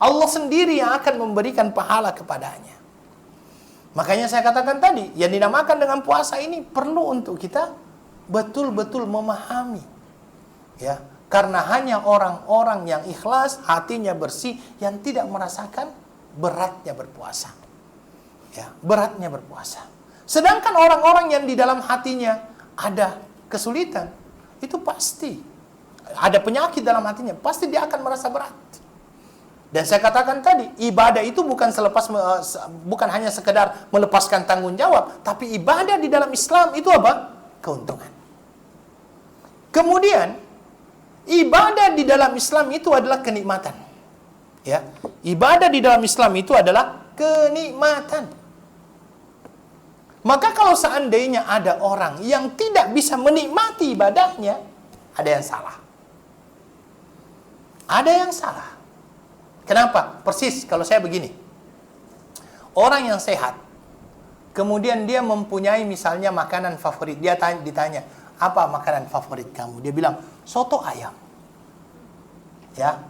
Allah sendiri yang akan memberikan pahala kepadanya. Makanya saya katakan tadi, yang dinamakan dengan puasa ini perlu untuk kita betul-betul memahami. Ya, karena hanya orang-orang yang ikhlas, hatinya bersih, yang tidak merasakan beratnya berpuasa. Ya, beratnya berpuasa. Sedangkan orang-orang yang di dalam hatinya ada kesulitan, itu pasti ada penyakit dalam hatinya, pasti dia akan merasa berat. Dan saya katakan tadi, ibadah itu bukan hanya sekedar melepaskan tanggung jawab, tapi ibadah di dalam Islam itu apa? Keuntungan. Kemudian, ibadah di dalam Islam itu adalah kenikmatan. Ya, ibadah di dalam Islam itu adalah kenikmatan. Maka kalau seandainya ada orang yang tidak bisa menikmati ibadahnya, ada yang salah. Ada yang salah. Kenapa? Persis kalau saya begini. Orang yang sehat, kemudian dia mempunyai misalnya makanan favorit. Dia ditanya, apa makanan favorit kamu? Dia bilang, soto ayam. Ya,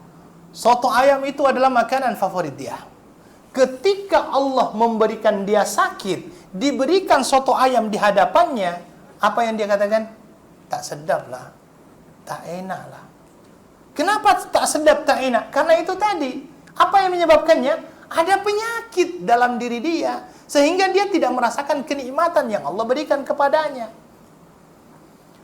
soto ayam itu adalah makanan favorit dia. Ketika Allah memberikan dia sakit, diberikan soto ayam di hadapannya, apa yang dia katakan? Tak sedap lah, tak enak lah. Kenapa tak sedap, tak enak? Karena itu tadi. Apa yang menyebabkannya? Ada penyakit dalam diri dia. Sehingga dia tidak merasakan kenikmatan yang Allah berikan kepadanya.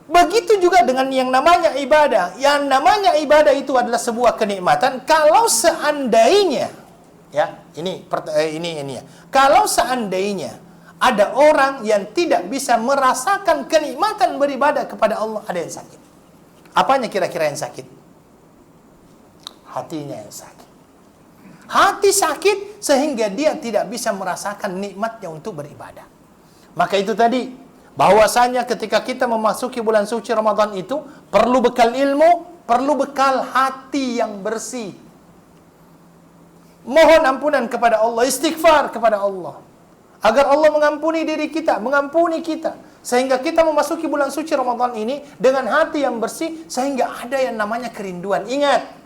Begitu juga dengan yang namanya ibadah. Yang namanya ibadah itu adalah sebuah kenikmatan. Kalau seandainya, ya, ini ya. Kalau seandainya ada orang yang tidak bisa merasakan kenikmatan beribadah kepada Allah, ada yang sakit. Apanya kira-kira yang sakit? Hatinya yang sakit. Hati sakit sehingga dia tidak bisa merasakan nikmatnya untuk beribadah. Maka itu tadi, bahwasanya ketika kita memasuki bulan suci Ramadan itu perlu bekal ilmu, perlu bekal hati yang bersih. Mohon ampunan kepada Allah, istighfar kepada Allah, agar Allah mengampuni diri kita, mengampuni kita, sehingga kita memasuki bulan suci Ramadan ini dengan hati yang bersih, sehingga ada yang namanya kerinduan. Ingat,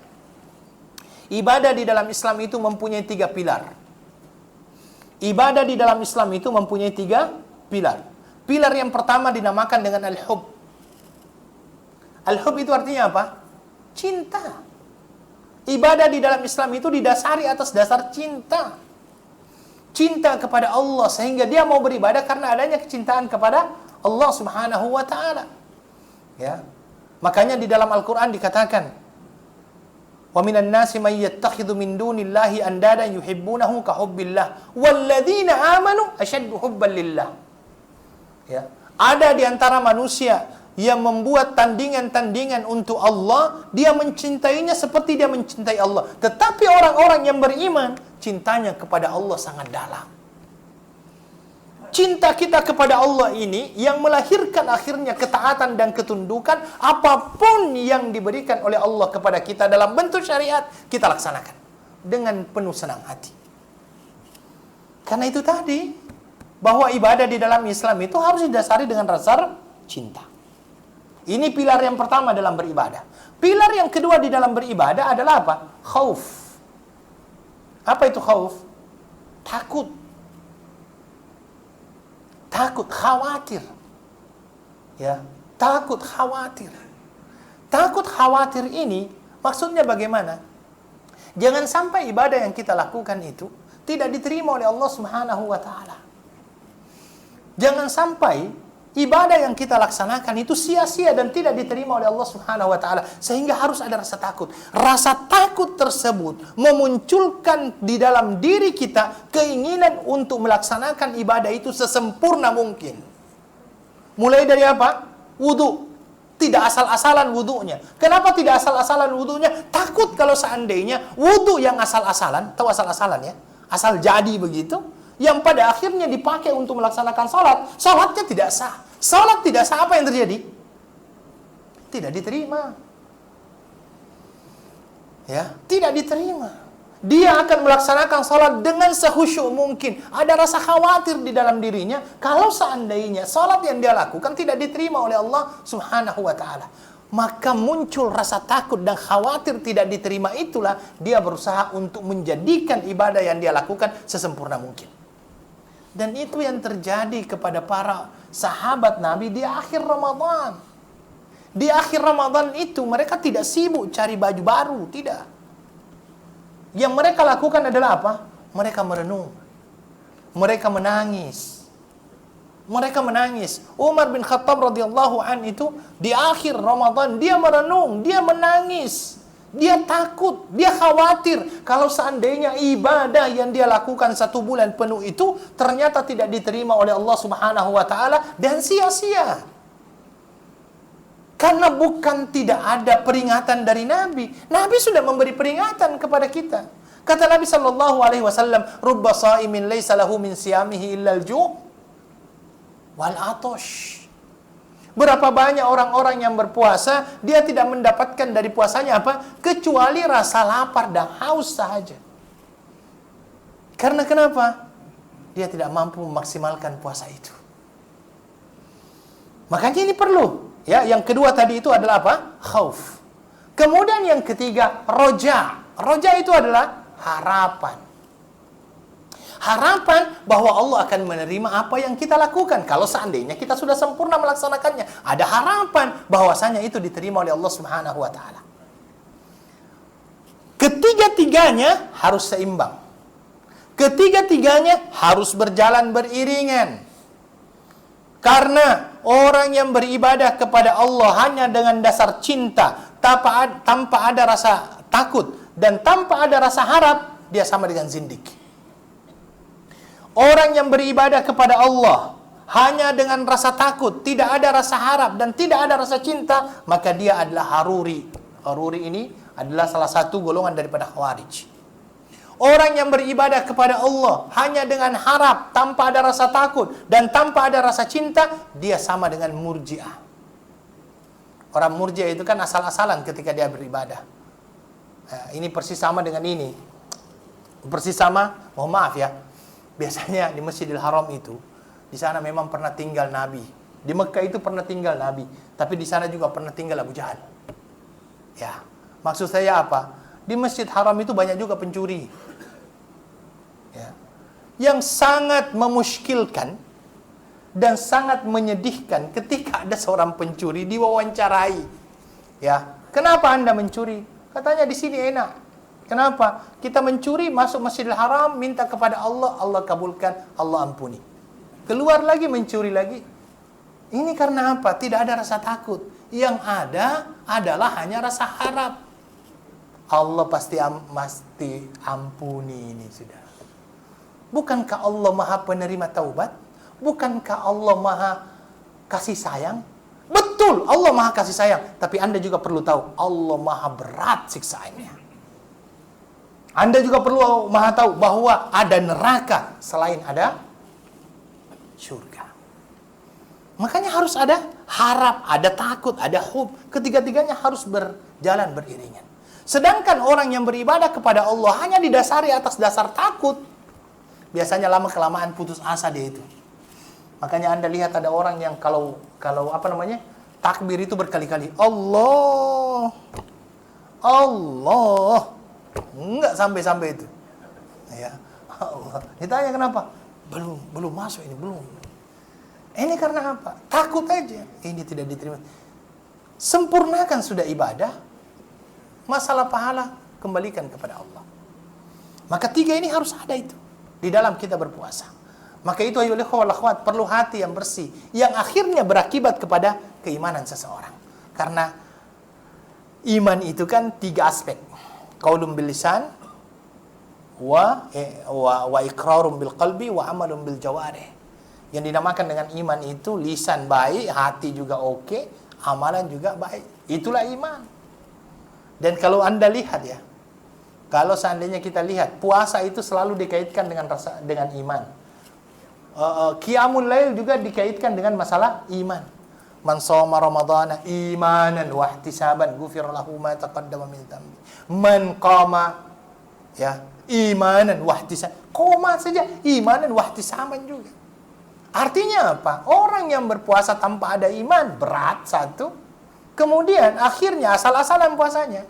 Ibadah di dalam Islam itu mempunyai 3 pilar. Ibadah di dalam Islam itu mempunyai 3 pilar. Pilar yang pertama dinamakan dengan al-hub. Al-hub itu artinya apa? Cinta. Ibadah di dalam Islam itu didasari atas dasar cinta. Cinta kepada Allah, sehingga dia mau beribadah karena adanya kecintaan kepada Allah Subhanahu wa taala. Ya. Makanya di dalam Al-Qur'an dikatakan, "Wa minan nasi may yattakhidhu min dunillahi andadan yuhibbunahu ka hubbillah walladzina amanu ashaddu hubban lillah." Ya. Ada di antara manusia yang membuat tandingan-tandingan untuk Allah, dia mencintainya seperti dia mencintai Allah. Tetapi orang-orang yang beriman, cintanya kepada Allah sangat dalam. Cinta kita kepada Allah ini yang melahirkan akhirnya ketaatan dan ketundukan. Apapun yang diberikan oleh Allah kepada kita dalam bentuk syariat, kita laksanakan dengan penuh senang hati. Karena itu tadi, bahwa ibadah di dalam Islam itu harus didasari dengan rasa cinta. Ini pilar yang pertama dalam beribadah. Pilar yang kedua di dalam beribadah adalah apa? Khauf. Apa itu khauf? Takut. Takut, khawatir. Ya, takut, khawatir. Takut, khawatir ini maksudnya bagaimana? Jangan sampai ibadah yang kita lakukan itu tidak diterima oleh Allah Subhanahu wa taala. Jangan sampai ibadah yang kita laksanakan itu sia-sia dan tidak diterima oleh Allah Subhanahu wa taala, sehingga harus ada rasa takut. Rasa takut tersebut memunculkan di dalam diri kita keinginan untuk melaksanakan ibadah itu sesempurna mungkin. Mulai dari apa? Wudu. Tidak asal-asalan wudunya. Kenapa tidak asal-asalan wudunya? Takut kalau seandainya wudu yang asal-asalan, tahu asal-asalan ya? Asal jadi begitu, yang pada akhirnya dipakai untuk melaksanakan sholat, sholatnya tidak sah. Sholat tidak sah, apa yang terjadi? Tidak diterima. Ya, tidak diterima. Dia akan melaksanakan sholat dengan sehusyuk mungkin. Ada rasa khawatir di dalam dirinya, kalau seandainya sholat yang dia lakukan tidak diterima oleh Allah Subhanahu wa ta'ala. Maka muncul rasa takut dan khawatir tidak diterima, itulah dia berusaha untuk menjadikan ibadah yang dia lakukan sesempurna mungkin. Dan itu yang terjadi kepada para sahabat Nabi di akhir Ramadan. Di akhir Ramadan itu mereka tidak sibuk cari baju baru, tidak. Yang mereka lakukan adalah apa? Mereka merenung. Mereka menangis. Mereka menangis. Umar bin Khattab radhiyallahu an itu di akhir Ramadan dia merenung, dia menangis. Dia takut, dia khawatir kalau seandainya ibadah yang dia lakukan 1 bulan penuh itu ternyata tidak diterima oleh Allah Subhanahu wa taala dan sia-sia. Karena bukan tidak ada peringatan dari Nabi. Nabi sudah memberi peringatan kepada kita. Kata Nabi sallallahu alaihi wasallam, "Rubba shaimin laisa lahu min siyamihi illa al-ju' wal 'atash." Berapa banyak orang-orang yang berpuasa, dia tidak mendapatkan dari puasanya apa? Kecuali rasa lapar dan haus sahaja. Karena kenapa? Dia tidak mampu memaksimalkan puasa itu. Makanya ini perlu. Ya, yang kedua tadi itu adalah apa? Khauf. Kemudian yang ketiga, roja. Roja itu adalah harapan. Harapan bahwa Allah akan menerima apa yang kita lakukan. Kalau seandainya kita sudah sempurna melaksanakannya, ada harapan bahwasanya itu diterima oleh Allah Subhanahu wa taala. Ketiga-tiganya harus seimbang. Ketiga-tiganya harus berjalan beriringan. Karena orang yang beribadah kepada Allah hanya dengan dasar cinta, tanpa ada rasa takut dan tanpa ada rasa harap, dia sama dengan zindik. Orang yang beribadah kepada Allah hanya dengan rasa takut, tidak ada rasa harap dan tidak ada rasa cinta, maka dia adalah haruri. Haruri ini adalah salah satu golongan daripada Khawarij. Orang yang beribadah kepada Allah hanya dengan harap, tanpa ada rasa takut dan tanpa ada rasa cinta, dia sama dengan Murji'ah. Orang Murji'ah itu kan asal-asalan ketika dia beribadah. Nah, ini persis sama dengan ini. Persis sama, mohon maaf ya. Biasanya di Masjidil Haram itu, di sana memang pernah tinggal Nabi. Di Mekah itu pernah tinggal Nabi, tapi di sana juga pernah tinggal Abu Jahal. Ya, maksud saya apa? Di Masjid Haram itu banyak juga pencuri. Ya. Yang sangat memuskilkan dan sangat menyedihkan ketika ada seorang pencuri diwawancarai. Ya, kenapa Anda mencuri? Katanya di sini enak. Kenapa? Kita mencuri masuk Masjidil Haram, minta kepada Allah, Allah kabulkan, Allah ampuni. Keluar lagi mencuri lagi. Ini karena apa? Tidak ada rasa takut. Yang ada adalah hanya rasa harap. Allah pasti ampuni ini sudah. Bukankah Allah Maha penerima taubat? Bukankah Allah Maha kasih sayang? Betul, Allah Maha kasih sayang. Tapi Anda juga perlu tahu, Allah Maha berat siksaannya. Anda juga perlu maha tahu bahwa ada neraka selain ada surga. Makanya harus ada harap, ada takut, ada hub. Ketiga-tiganya harus berjalan beriringan. Sedangkan orang yang beribadah kepada Allah hanya didasari atas dasar takut, biasanya lama-kelamaan putus asa dia itu. Makanya Anda lihat ada orang yang kalau takbir itu berkali-kali. Allah. Enggak sampai-sampai itu. Ya. Allah. Ditanya kenapa? Belum masuk ini, belum. Ini karena apa? Takut aja. Ini tidak diterima. Sempurnakan sudah ibadah. Masalah pahala kembalikan kepada Allah. Maka tiga ini harus ada itu di dalam kita berpuasa. Maka itu ayo wal akhwat, perlu hati yang bersih yang akhirnya berakibat kepada keimanan seseorang. Karena iman itu kan tiga aspek. Qaulun bil lisan wa iqrarun bil qalbi wa amalun bil jawarih. Yang dinamakan dengan iman itu lisan baik, hati juga oke, amalan juga baik. Itulah iman. Dan kalau Anda lihat ya, kalau seandainya kita lihat puasa itu selalu dikaitkan dengan iman. Qiyamul lail juga dikaitkan dengan masalah iman. Man shoma ramadhana imanan wa ihtisaban ghufira lahu ma taqaddama min dhanbi. Man qama ya imanan wa ihtisaban. Qoma saja imanan wa ihtisaban juga. Artinya apa? Orang yang berpuasa tanpa ada iman berat satu. Kemudian akhirnya asal-asalan puasanya.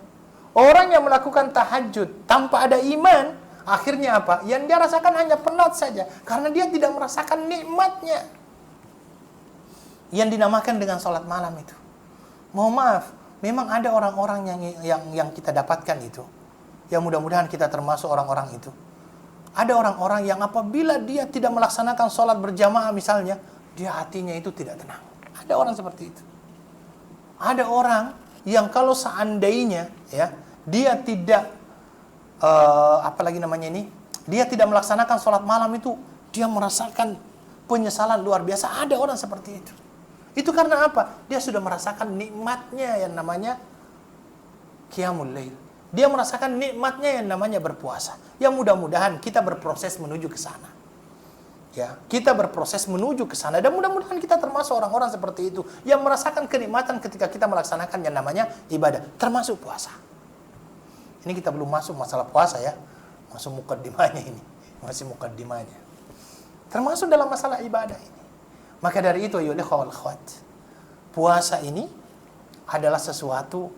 Orang yang melakukan tahajud tanpa ada iman, akhirnya apa? Yang dia rasakan hanya penat saja karena dia tidak merasakan nikmatnya. Yang dinamakan dengan sholat malam itu. Mohon maaf, memang ada orang-orang yang kita dapatkan itu. Yang mudah-mudahan kita termasuk orang-orang itu. Ada orang-orang yang apabila dia tidak melaksanakan sholat berjamaah misalnya, dia hatinya itu tidak tenang. Ada orang seperti itu. Ada orang yang kalau seandainya ya dia tidak dia tidak melaksanakan sholat malam itu, dia merasakan penyesalan luar biasa. Ada orang seperti itu. Itu karena apa? Dia sudah merasakan nikmatnya yang namanya qiyamul lail. Dia merasakan nikmatnya yang namanya berpuasa. Yang mudah-mudahan kita berproses menuju ke sana. Ya, kita berproses menuju ke sana dan mudah-mudahan kita termasuk orang-orang seperti itu yang merasakan kenikmatan ketika kita melaksanakan yang namanya ibadah, termasuk puasa. Ini kita belum masuk masalah puasa ya. Masuk mukaddimahnya ini. Masih mukaddimahnya. Termasuk dalam masalah ibadah ini. Maka dari itu ayo wal akhwat. Puasa ini adalah sesuatu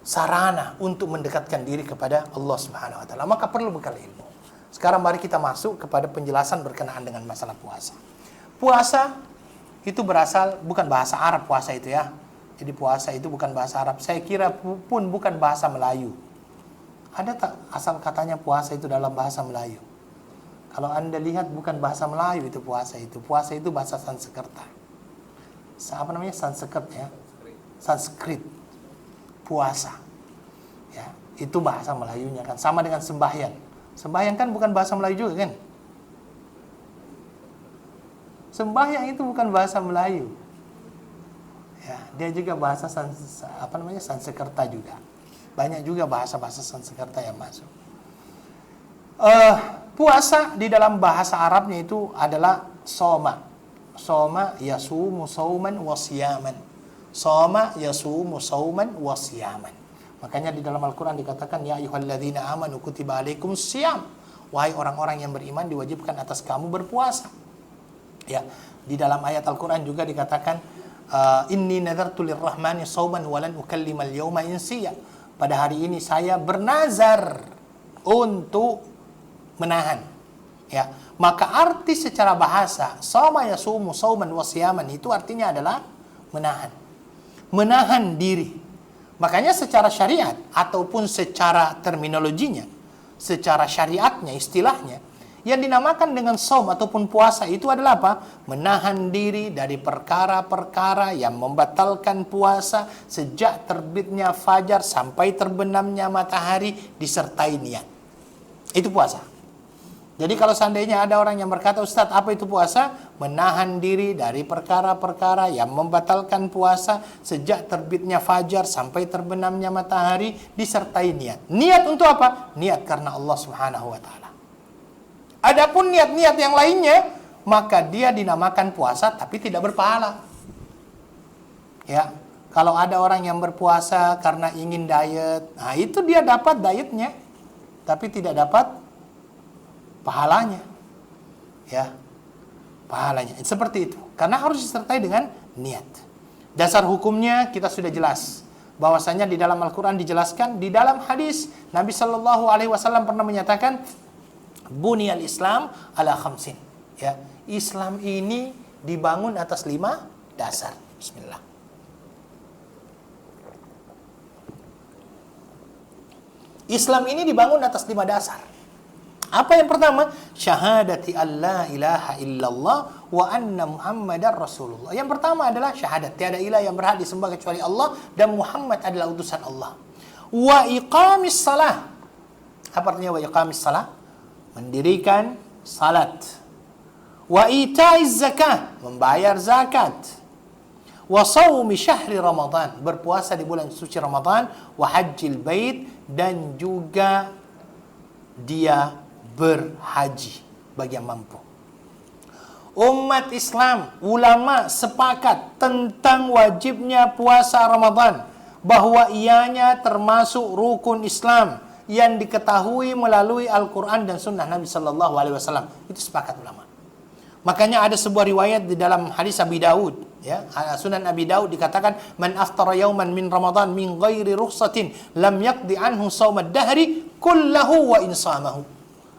sarana untuk mendekatkan diri kepada Allah Subhanahu wa taala. Maka perlu bekal ilmu. Sekarang mari kita masuk kepada penjelasan berkenaan dengan masalah puasa. Puasa itu berasal bukan bahasa Arab puasa itu ya. Jadi puasa itu bukan bahasa Arab. Saya kira pun bukan bahasa Melayu. Ada tak asal katanya puasa itu dalam bahasa Melayu? Kalau Anda lihat bukan bahasa Melayu itu puasa itu. Puasa itu bahasa Sanskerta. Apa namanya? Sanskrit ya. Sanskrit. Puasa. Ya, itu bahasa Melayunya kan sama dengan sembahyang. Sembahyang kan bukan bahasa Melayu juga kan? Sembahyang itu bukan bahasa Melayu. Ya, dia juga bahasa Sanskerta juga. Banyak juga bahasa-bahasa Sanskerta yang masuk. Puasa di dalam bahasa Arabnya itu adalah soma. Soma yasumu sauman wasiyaman. Soma yasumu sauman wasiyaman. Makanya di dalam Al-Quran dikatakan ya ayyuhalladzina amanu kutiba alaikumus syiyam. Wahai orang-orang yang beriman diwajibkan atas kamu berpuasa. Ya, di dalam ayat Al-Quran juga dikatakan inni nadartu lirrahmani sauman walan ukallimal yawma insiya. pada hari ini saya bernazar untuk menahan. Ya, maka arti secara bahasa soma yasumu sauman wasiyaman itu artinya adalah menahan. Menahan diri. Makanya secara syariat ataupun secara terminologinya, secara syariatnya, istilahnya, yang dinamakan dengan saum ataupun puasa itu adalah apa? Menahan diri dari perkara-perkara yang membatalkan puasa sejak terbitnya fajar sampai terbenamnya matahari disertai niat. Itu puasa. Jadi kalau seandainya ada orang yang berkata, Ustadz, apa itu puasa? Menahan diri dari perkara-perkara yang membatalkan puasa sejak terbitnya fajar sampai terbenamnya matahari disertai niat. Niat untuk apa? Niat karena Allah Subhanahu wa taala. Adapun niat-niat yang lainnya, maka dia dinamakan puasa tapi tidak berpahala. Ya, kalau ada orang yang berpuasa karena ingin diet, nah itu dia dapat dietnya tapi tidak dapat pahalanya. Ya. Pahalanya. Seperti itu. Karena harus disertai dengan niat. Dasar hukumnya kita sudah jelas. Bahwasanya di dalam Al-Qur'an dijelaskan, di dalam hadis Nabi sallallahu alaihi wasallam pernah menyatakan Buniyal Islam ala khamsin. Ya, Islam ini dibangun atas 5 dasar. Bismillah. Islam ini dibangun atas 5 dasar. Apa yang pertama? Syahadati alla ilaha illallah wa anna Muhammadar Rasulullah. Yang pertama adalah syahadat, tiada ilah yang berhak disembah kecuali Allah dan Muhammad adalah utusan Allah. Wa iqamis salah. Apa artinya wa iqamis salah? Mendirikan salat. Wa itaiz zakah, membayar zakat. Wa shaumi syahri Ramadan, berpuasa di bulan suci Ramadan, wa hajjil bait, dan juga dia berhaji bagi yang mampu. Umat Islam, ulama sepakat tentang wajibnya puasa Ramadan, bahwa ianya termasuk rukun Islam yang diketahui melalui Al-Quran dan Sunnah Nabi Sallallahu Alaihi Wasallam. Itu sepakat ulama. Makanya ada sebuah riwayat di dalam hadis Abi Daud, ya, Sunan Abi Daud dikatakan, man aftara yauman min Ramadan min ghairi rukhsatin lam yaqdi anhu shaumad dahri kullahu wa insamahu.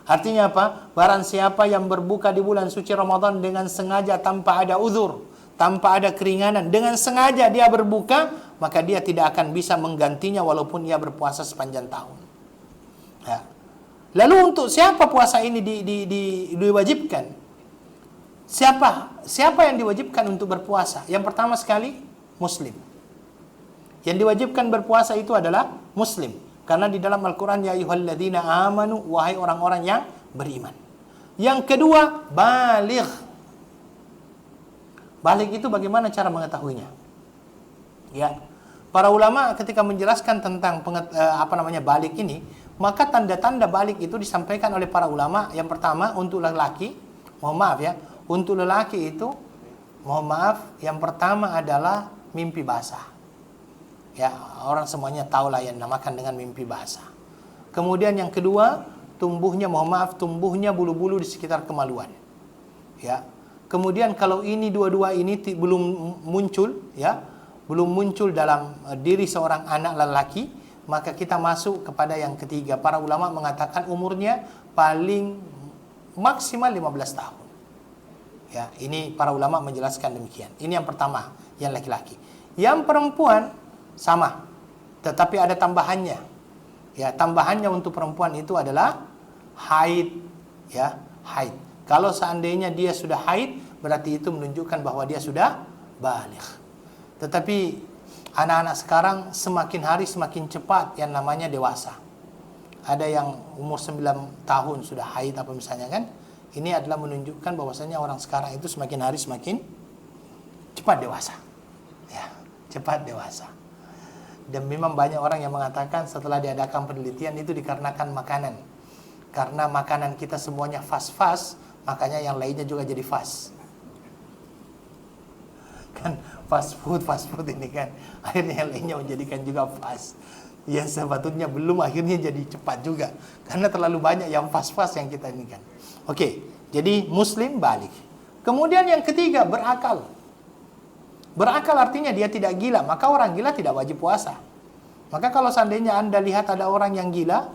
Artinya apa? Barang siapa yang berbuka di bulan suci Ramadan dengan sengaja tanpa ada uzur, tanpa ada keringanan, dengan sengaja dia berbuka, maka dia tidak akan bisa menggantinya walaupun ia berpuasa sepanjang tahun. Ya. Lalu untuk siapa puasa ini diwajibkan? Siapa yang diwajibkan untuk berpuasa? Yang pertama sekali, Muslim. Yang diwajibkan berpuasa itu adalah Muslim. Karena di dalam Al-Quran, ya ayyuhalladzina amanu, wahai orang-orang yang beriman. Yang kedua, baligh. Baligh itu bagaimana cara mengetahuinya? Ya, para ulama ketika menjelaskan tentang baligh ini, maka tanda-tanda baligh itu disampaikan oleh para ulama. Yang pertama, untuk lelaki, mohon maaf ya, untuk lelaki itu, mohon maaf, yang pertama adalah mimpi basah. Ya, orang semuanya tahulah yang namakan dengan mimpi basah. Kemudian yang kedua, tumbuhnya bulu-bulu di sekitar kemaluan. Ya. Kemudian kalau ini dua-dua ini belum muncul, ya, belum muncul dalam diri seorang anak lelaki, maka kita masuk kepada yang ketiga. Para ulama mengatakan umurnya paling maksimal 15 tahun. Ya, ini para ulama menjelaskan demikian. Ini yang pertama, yang laki-laki. Yang perempuan sama, tetapi ada tambahannya. Ya, tambahannya untuk perempuan itu adalah haid. Ya, haid. Kalau seandainya dia sudah haid, berarti itu menunjukkan bahwa dia sudah baligh. Tetapi anak-anak sekarang semakin hari semakin cepat yang namanya dewasa. Ada yang umur 9 tahun sudah haid apa misalnya kan. Ini adalah menunjukkan bahwasanya orang sekarang itu semakin hari semakin cepat dewasa. Ya, cepat dewasa. Dan memang banyak orang yang mengatakan setelah diadakan penelitian itu dikarenakan makanan. Karena makanan kita semuanya fast, makanya yang lainnya juga jadi fast. Kan fast food ini kan. Akhirnya yang lainnya menjadikan juga fast. Ya sebetulnya belum, akhirnya jadi cepat juga. Karena terlalu banyak yang fast yang kita ini kan. Oke, jadi Muslim baligh. Kemudian yang ketiga, berakal. Berakal artinya dia tidak gila, maka orang gila tidak wajib puasa. Maka kalau seandainya Anda lihat ada orang yang gila,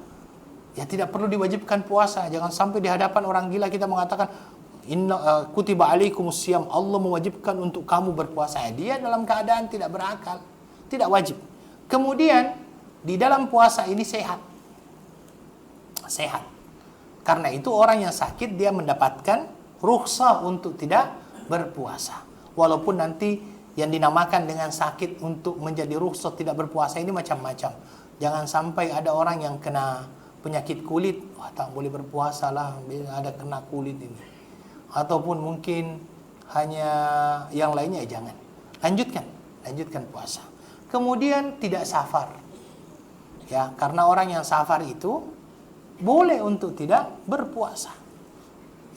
ya tidak perlu diwajibkan puasa. Jangan sampai di hadapan orang gila kita mengatakan, Inna kutiba alaikumus siyam, Allah mewajibkan untuk kamu berpuasa. Dia dalam keadaan tidak berakal, tidak wajib. Kemudian di dalam puasa ini sehat. Sehat. Karena itu orang yang sakit dia mendapatkan rukhsah untuk tidak berpuasa. Walaupun nanti yang dinamakan dengan sakit untuk menjadi rukhsah tidak berpuasa ini macam-macam. Jangan sampai ada orang yang kena penyakit kulit, wah tak boleh berpuasa lah, ada kena kulit ini. Ataupun mungkin hanya yang lainnya, jangan. Lanjutkan puasa. Kemudian tidak safar. Ya, karena orang yang safar itu boleh untuk tidak berpuasa.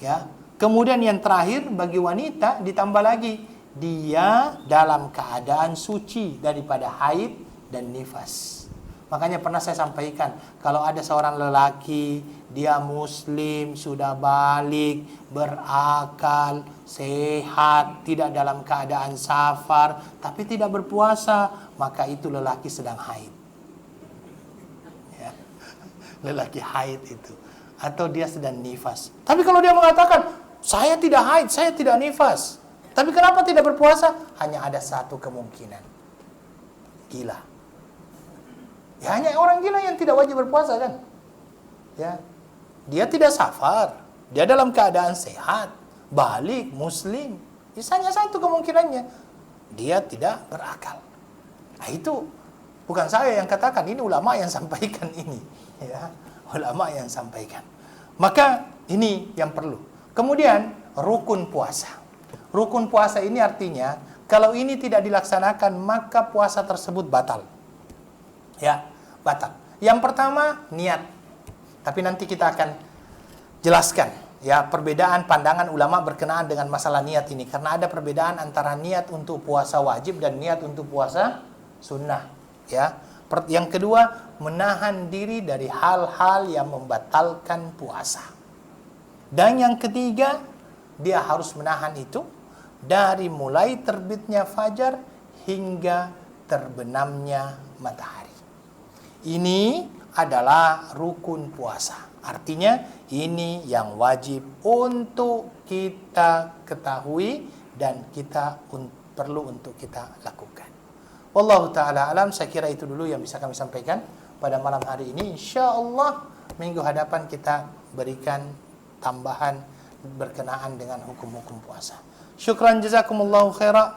Ya. Kemudian yang terakhir bagi wanita ditambah lagi, dia dalam keadaan suci daripada haid dan nifas. Makanya pernah saya sampaikan, kalau ada seorang lelaki, dia muslim, sudah balik, berakal, sehat, tidak dalam keadaan safar, tapi tidak berpuasa, maka itu lelaki sedang haid. Ya. Lelaki haid itu. Atau dia sedang nifas. Tapi kalau dia mengatakan, saya tidak haid, saya tidak nifas, tapi kenapa tidak berpuasa? Hanya ada satu kemungkinan. Gila. Ya hanya orang gila yang tidak wajib berpuasa kan? Ya. Dia tidak safar, dia dalam keadaan sehat, balik, muslim. Hanya satu kemungkinannya. Dia tidak berakal. Nah itu bukan saya yang katakan, ini ulama yang sampaikan ini. Ya, ulama yang sampaikan. Maka ini yang perlu. Kemudian rukun puasa. Rukun puasa ini artinya kalau ini tidak dilaksanakan maka puasa tersebut batal. Ya, batal. Yang pertama niat. Tapi nanti kita akan jelaskan ya perbedaan pandangan ulama berkenaan dengan masalah niat ini, karena ada perbedaan antara niat untuk puasa wajib dan niat untuk puasa sunnah. Ya. Yang kedua, menahan diri dari hal-hal yang membatalkan puasa. Dan yang ketiga, dia harus menahan itu dari mulai terbitnya fajar hingga terbenamnya matahari. Ini adalah rukun puasa. Artinya ini yang wajib untuk kita ketahui dan kita perlu untuk kita lakukan. Wallahu ta'ala alam, saya kira itu dulu yang bisa kami sampaikan pada malam hari ini. InsyaAllah minggu hadapan kita berikan tambahan berkenaan dengan hukum-hukum puasa. Syukran jazakumullahu khaira.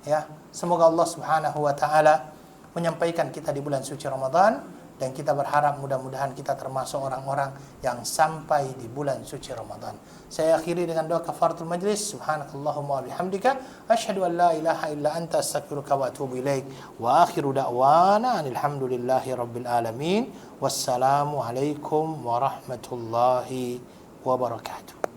Ya, semoga Allah Subhanahu wa taala menyampaikan kita di bulan suci Ramadan, dan kita berharap mudah-mudahan kita termasuk orang-orang yang sampai di bulan suci Ramadan. Saya akhiri dengan doa kafaratul majlis. Subhanakallahumma wa bihamdika asyhadu an la ilaha illa anta astaghfiruka wa atubu ilaik. Wa akhiru da'wana alhamdulillahi rabbil alamin. Wassalamu alaikum warahmatullahi wabarakatuh.